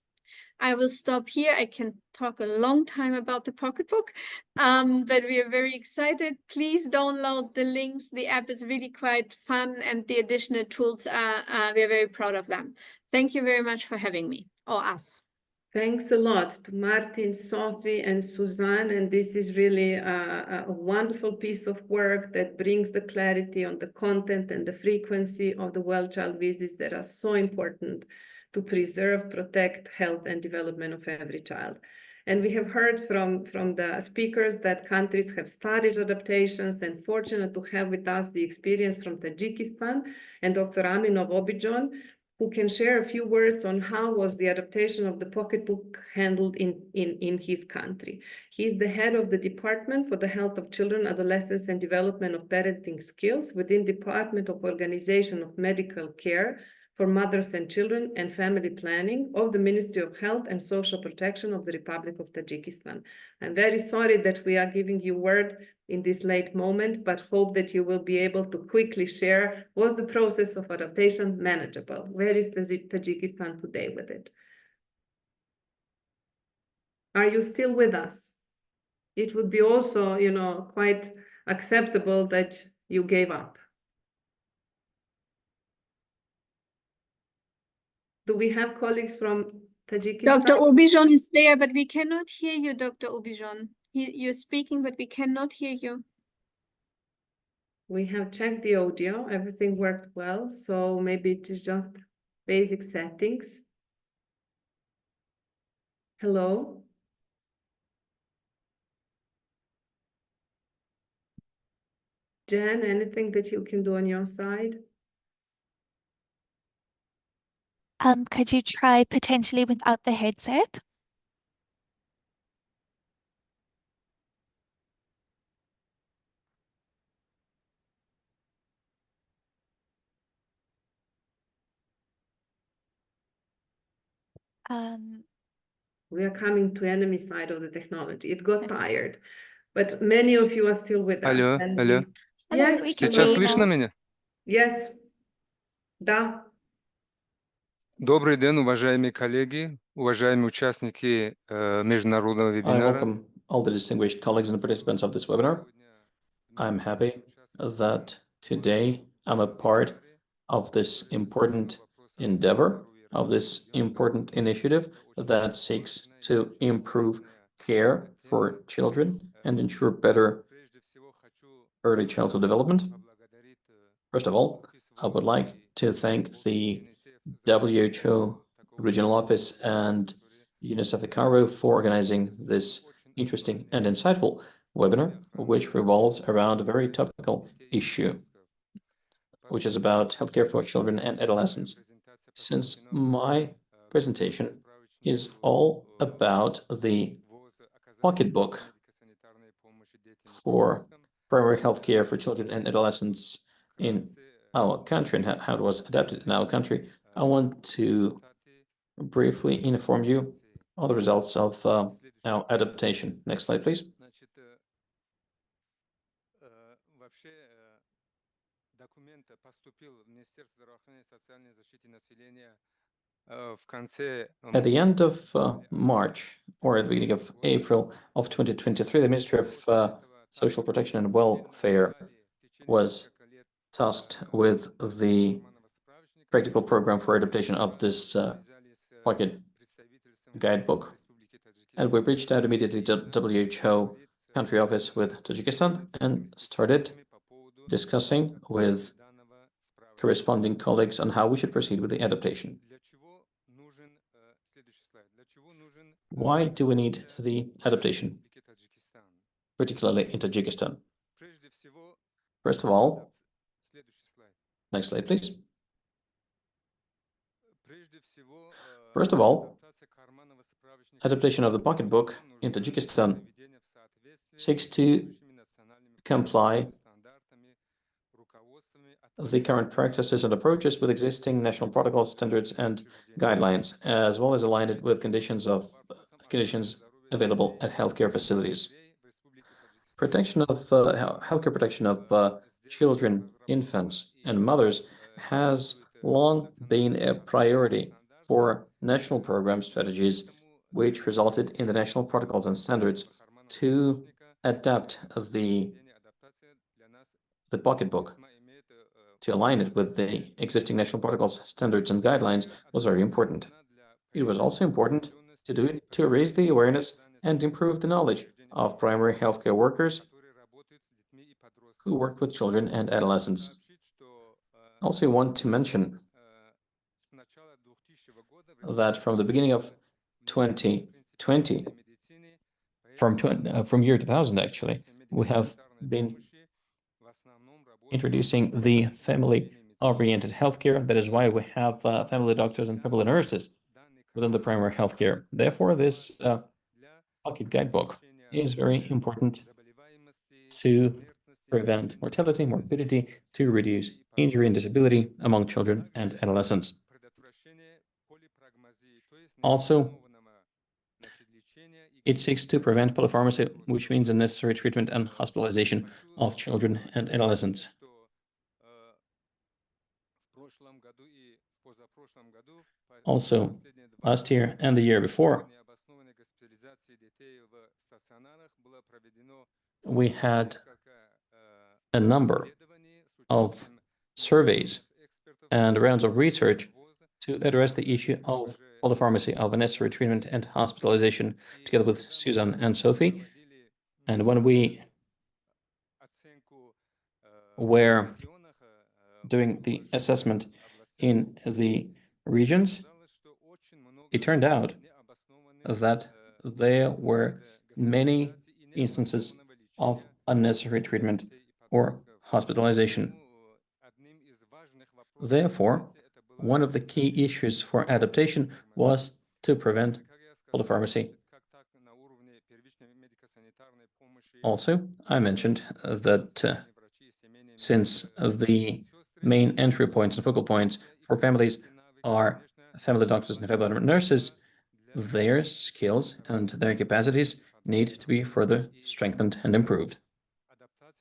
I will stop here. I can talk a long time about the pocketbook, but we are very excited. Please download the links. The app is really quite fun, and the additional tools we are very proud of them. Thank you very much for having me, or us. Thanks a lot to Martin, Sophie, and Suzanne. And this is really a wonderful piece of work that brings the clarity on the content and the frequency of the well child visits that are so important to preserve, protect health and development of every child. And we have heard from the speakers that countries have started adaptations, and fortunate to have with us the experience from Tajikistan and Dr. Aminov Obijon, who can share a few words on how was the adaptation of the pocketbook handled in his country. He's the head of the Department for the Health of Children, Adolescents, and Development of Parenting Skills within Department of Organization of Medical Care for Mothers and Children and Family Planning of the Ministry of Health and Social Protection of the Republic of Tajikistan. I'm very sorry that we are giving you word in this late moment, but hope that you will be able to quickly share, was the process of adaptation manageable? Where is Tajikistan today with it? Are you still with us? It would be also, quite acceptable that you gave up. Do we have colleagues from Tajikistan? Dr. Obijon is there, but we cannot hear you, Dr. Obijon. You're speaking, but we cannot hear you. We have checked the audio. Everything worked well. So maybe it is just basic settings. Hello? Jen, anything that you can do on your side? Could you try potentially without the headset? We are coming to enemy side of the technology. It got tired, but many of you are still with us. Алло, And алло. yes, Сейчас hello. слышно меня? Yes. Да. Добрый день, уважаемые коллеги, уважаемые участники международного I вебинара. welcome all the distinguished colleagues and participants of this webinar. I'm happy that today I'm a part of this important endeavor of this important initiative that seeks to improve care for children and ensure better early childhood development. First of all, I would like to thank the WHO Regional Office and UNICEF Cairo for organizing this interesting and insightful webinar, which revolves around a very topical issue, which is about healthcare for children and adolescents. Since my presentation is all about the pocketbook for primary healthcare for children and adolescents in our country and how it was adapted in our country, I want to briefly inform you on the results of our adaptation. Next slide, please. At the end of March, or at the beginning of April of 2023, the Ministry of Social Protection and Welfare was tasked with the practical program for adaptation of this pocket guidebook. And we reached out immediately to WHO country office with Tajikistan and started discussing with corresponding colleagues on how we should proceed with the adaptation. Why do we need the adaptation, particularly in Tajikistan? First of all, next slide, please. First of all, adaptation of the pocketbook in Tajikistan seeks to comply with the current practices and approaches with existing national protocols, standards, and guidelines, as well as align it with conditions available at healthcare facilities. Healthcare protection of children, infants, and mothers has long been a priority for national program strategies, which resulted in the national protocols and standards to adapt the pocketbook to align it with the existing national protocols, standards, and guidelines was very important. It was also important to do it to raise the awareness and improve the knowledge of primary healthcare workers who work with children and adolescents. I also want to mention that from the beginning of 2020, from year 2000 actually, we have been introducing the family-oriented healthcare. That is why we have family doctors and family nurses within the primary healthcare. Therefore, this pocket guidebook is very important to prevent mortality, morbidity, to reduce injury and disability among children and adolescents. Also, it seeks to prevent polypharmacy, which means unnecessary treatment and hospitalization of children and adolescents. Also, last year and the year before, we had a number of surveys and rounds of research to address the issue of polypharmacy, of unnecessary treatment and hospitalization, together with Susan and Sophie. And when we were doing the assessment in the regions, it turned out that there were many instances of unnecessary treatment or hospitalization. Therefore, one of the key issues for adaptation was to prevent polypharmacy. Also, I mentioned that since the main entry points and focal points for families are family doctors and family nurses, their skills and their capacities need to be further strengthened and improved.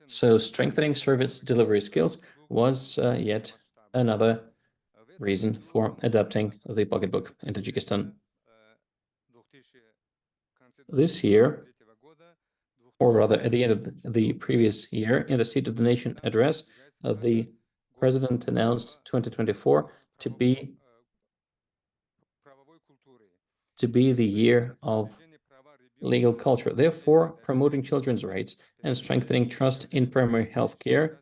So strengthening service delivery skills was yet another reason for adapting the pocketbook in Tajikistan. This year, or rather at the end of the previous year, in the State of the Nation address, the President announced 2024 to be to be the year of legal culture. Therefore, promoting children's rights and strengthening trust in primary health care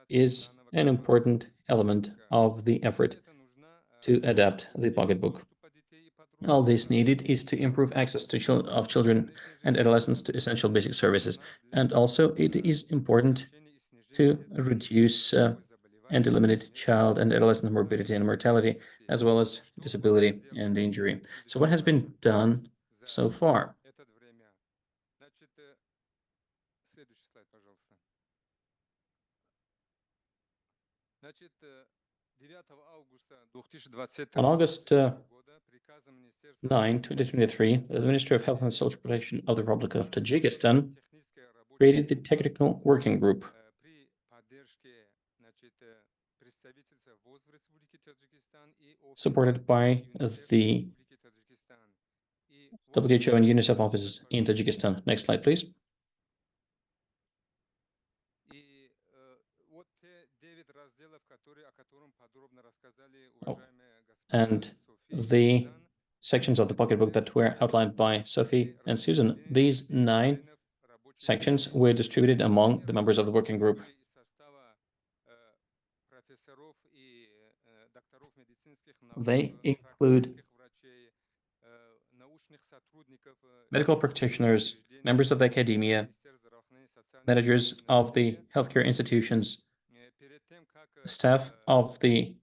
is an important element of the effort to adapt the pocketbook. All this needed is to improve access of children and adolescents to essential basic services. And also it is important to reduce and eliminate child and adolescent morbidity and mortality, as well as disability and injury. So what has been done so far? On August 9, 2023, the Ministry of Health and Social Protection of the Republic of Tajikistan created the Technical Working Group supported by the WHO and UNICEF offices in Tajikistan. Next slide, please. And the sections of the pocketbook that were outlined by Sophie and Susan, these 9 sections were distributed among the members of the working group. They include medical practitioners, members of the academia, managers of the healthcare institutions, staff of the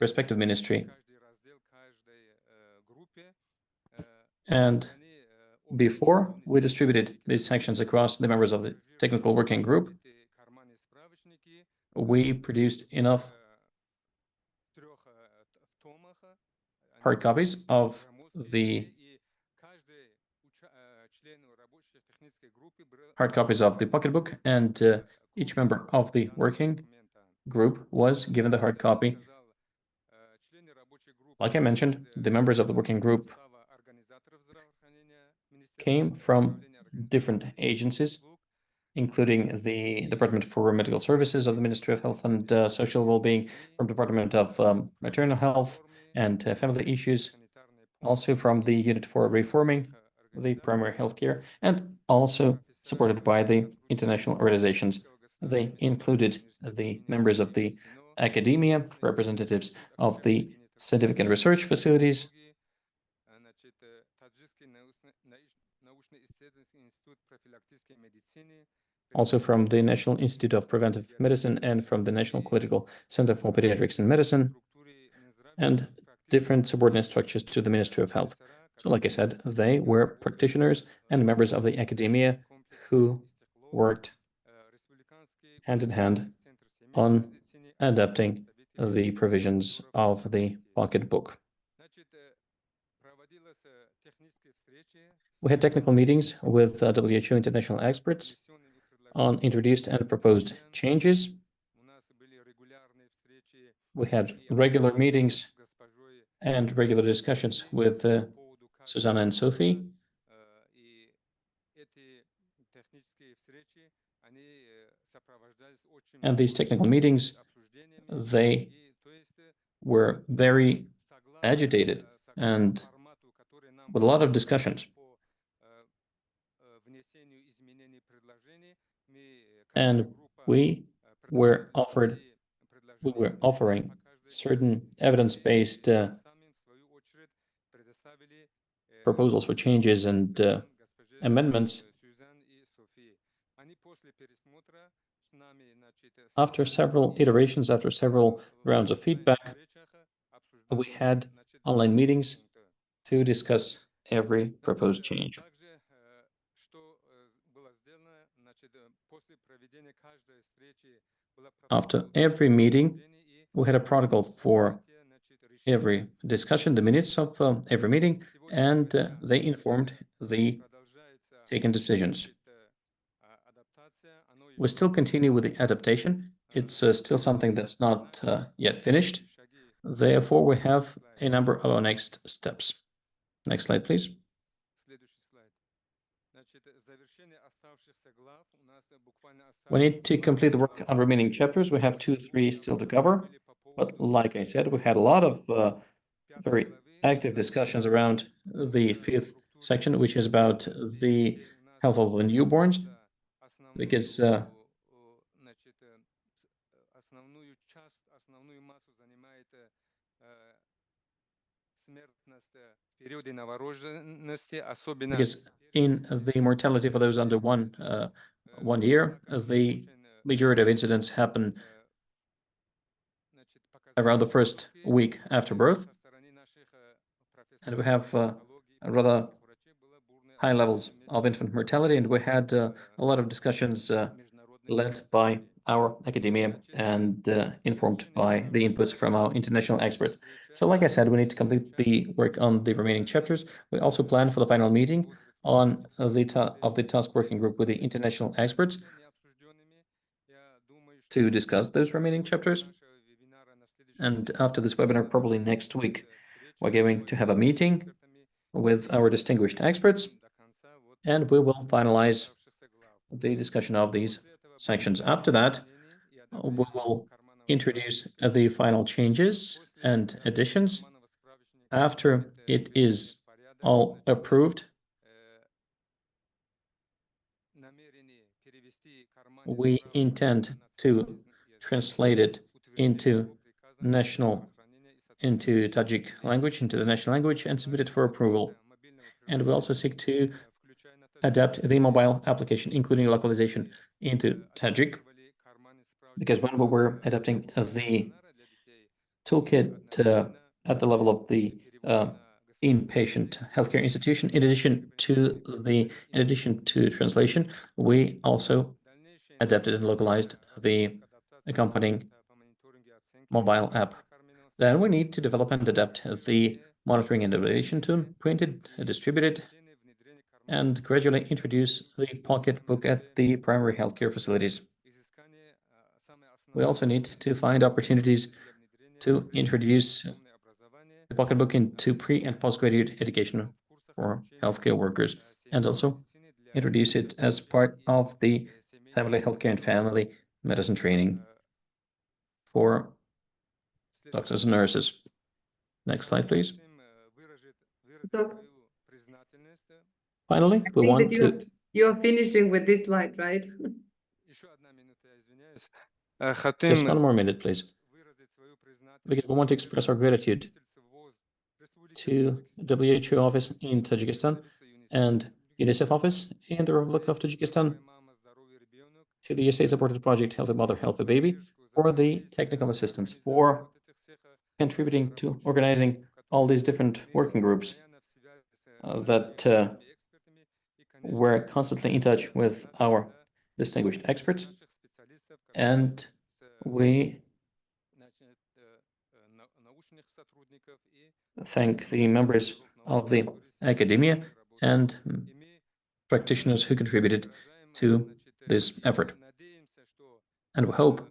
respective ministry. And before we distributed these sections across the members of the technical working group, we produced enough hard copies of the pocketbook, and each member of the working group was given the hard copy. Like I mentioned, the members of the working group came from different agencies, including the Department for Medical Services of the Ministry of Health and Social Wellbeing, from Department of Maternal Health and Family Issues, also from the Unit for Reforming the Primary Healthcare, and also supported by the international organizations. They included the members of the academia, representatives of the scientific and research facilities, also from the National Institute of Preventive Medicine and from the National Clinical Center for Pediatrics and Medicine, and different subordinate structures to the Ministry of Health. So like I said, they were practitioners and members of the academia who worked hand in hand on adapting the provisions of the pocketbook. We had technical meetings with WHO international experts on introduced and proposed changes. We had regular meetings and regular discussions with Susanna and Sophie. And these technical meetings, they were very agitated and with a lot of discussions. And we were offering certain evidence-based proposals for changes and amendments. After several iterations, after several rounds of feedback, we had online meetings to discuss every proposed change. After every meeting, we had a protocol for every discussion, the minutes of every meeting, and they informed the taken decisions. We still continue with the adaptation. It's still something that's not yet finished. Therefore, we have a number of our next steps. Next slide, please. We need to complete the work on remaining chapters. We have 2, 3 still to cover. But like I said, we had a lot of very active discussions around the fifth section, which is about the health of the newborns, because in the mortality for those under 1 year, the majority of incidents happen around the first week after birth, and we have rather high levels of infant mortality, and we had a lot of discussions led by our academia and informed by the inputs from our international experts. So like I said, we need to complete the work on the remaining chapters. We also plan for the final meeting on the task working group with the international experts to discuss those remaining chapters. And after this webinar, probably next week, we're going to have a meeting with our distinguished experts, and we will finalize the discussion of these sections. After that, we will introduce the final changes and additions. After it is all approved, we intend to translate it into Tajik language, into the national language, and submit it for approval. And we also seek to adapt the mobile application, including localization, into Tajik, because when we were adapting the toolkit at the level of the inpatient healthcare institution, in addition to translation, we also adapted and localized the accompanying mobile app. Then we need to develop and adapt the monitoring and evaluation tool, printed, distributed, and gradually introduce the pocketbook at the primary healthcare facilities. We also need to find opportunities to introduce the pocketbook into pre- and postgraduate education for healthcare workers, and also introduce it as part of the family healthcare and family medicine training for doctors and nurses. Next slide, please. Finally, we want to... You are finishing with this slide, right? Just 1 more minute, please. Because we want to express our gratitude to WHO office in Tajikistan and UNICEF office in the Republic of Tajikistan, to the state-supported project Healthy Mother, Healthy Baby, for the technical assistance, for contributing to organizing all these different working groups that were constantly in touch with our distinguished experts. And we thank the members of the academia and practitioners who contributed to this effort. And we hope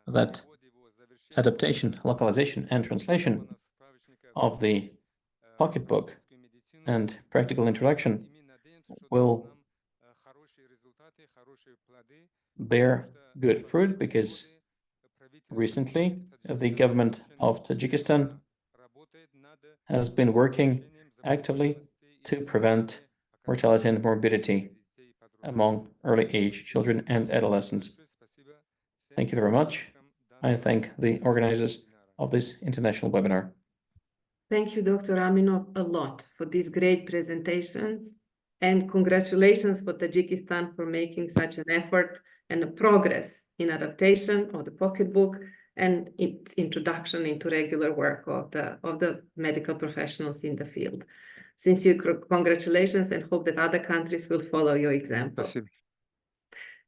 that adaptation, localization, and translation of the pocketbook and practical introduction will bear good fruit, because recently the government of Tajikistan has been working actively to prevent mortality and morbidity among early age children and adolescents. Thank you very much. I thank the organizers of this international webinar. Thank you, Dr. Aminov, a lot for these great presentations, and congratulations for Tajikistan for making such an effort and a progress in adaptation of the pocketbook and its introduction into regular work of the medical professionals in the field. Sincere congratulations, and hope that other countries will follow your example.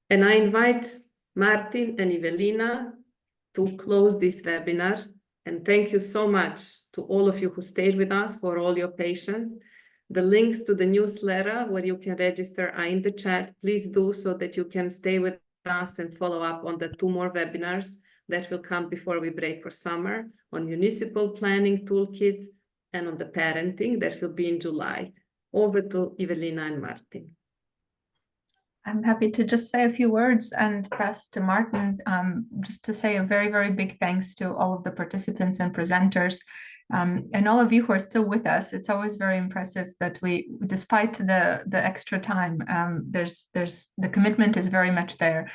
And I invite Martin and Evelina to close this webinar. And thank you so much to all of you who stayed with us, for all your patience. The links to the newsletter where you can register are in the chat. Please do, so that you can stay with us and follow up on the 2 more webinars that will come before we break for summer, on municipal planning toolkits and on the parenting that will be in July. Over to Evelina and Martin. I'm happy to just say a few words and pass to Martin, just to say a very, very big thanks to all of the participants and presenters. And all of you who are still with us, it's always very impressive that we, despite the extra time, the commitment is very much there.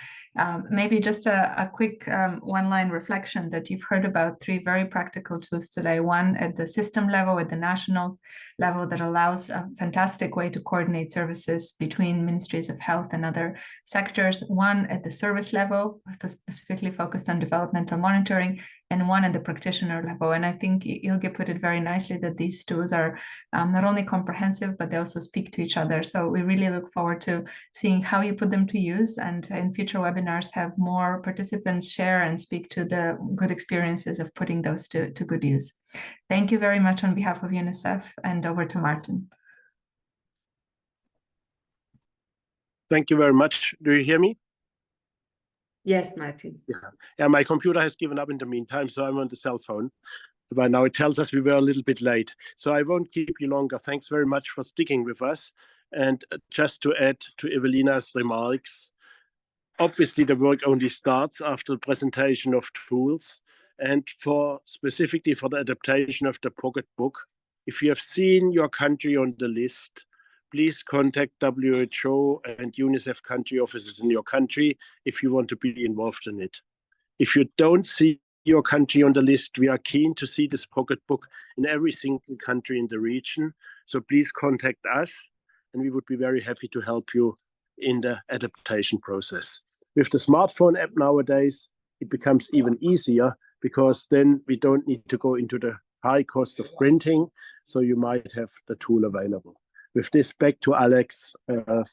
Maybe just a quick one-line reflection that you've heard about 3 very practical tools today. One at the system level, at the national level, that allows a fantastic way to coordinate services between ministries of health and other sectors. One at the service level, specifically focused on developmental monitoring, and one at the practitioner level. And I think Ilge put it very nicely that these tools are not only comprehensive, but they also speak to each other. So we really look forward to seeing how you put them to use, and in future webinars have more participants share and speak to the good experiences of putting those to good use. Thank you very much on behalf of UNICEF, and over to Martin. Thank you very much. Do you hear me? Yes, Martin. Yeah, my computer has given up in the meantime, so I'm on the cell phone. By now it tells us we were a little bit late. So I won't keep you longer. Thanks very much for sticking with us. And just to add to Evelina's remarks, obviously the work only starts after the presentation of tools, and specifically for the adaptation of the pocketbook. If you have seen your country on the list, please contact WHO and UNICEF country offices in your country if you want to be involved in it. If you don't see your country on the list, we are keen to see this pocketbook in every single country in the region. So please contact us, and we would be very happy to help you in the adaptation process. With the smartphone app nowadays, it becomes even easier, because then we don't need to go into the high cost of printing, so you might have the tool available. With this, back to Alex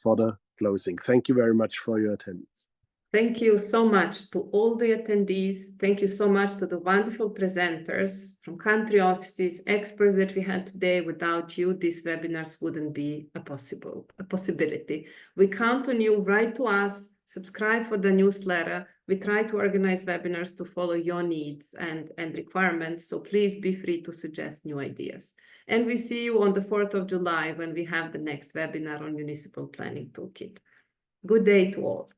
for the closing. Thank you very much for your attendance. Thank you so much to all the attendees. Thank you so much to the wonderful presenters from country offices, experts that we had today. Without you, these webinars wouldn't be a possibility. We count on you. Write to us, subscribe for the newsletter. We try to organize webinars to follow your needs and requirements, so please be free to suggest new ideas. And we see you on the 4th of July when we have the next webinar on Municipal Planning Toolkit. Good day to all.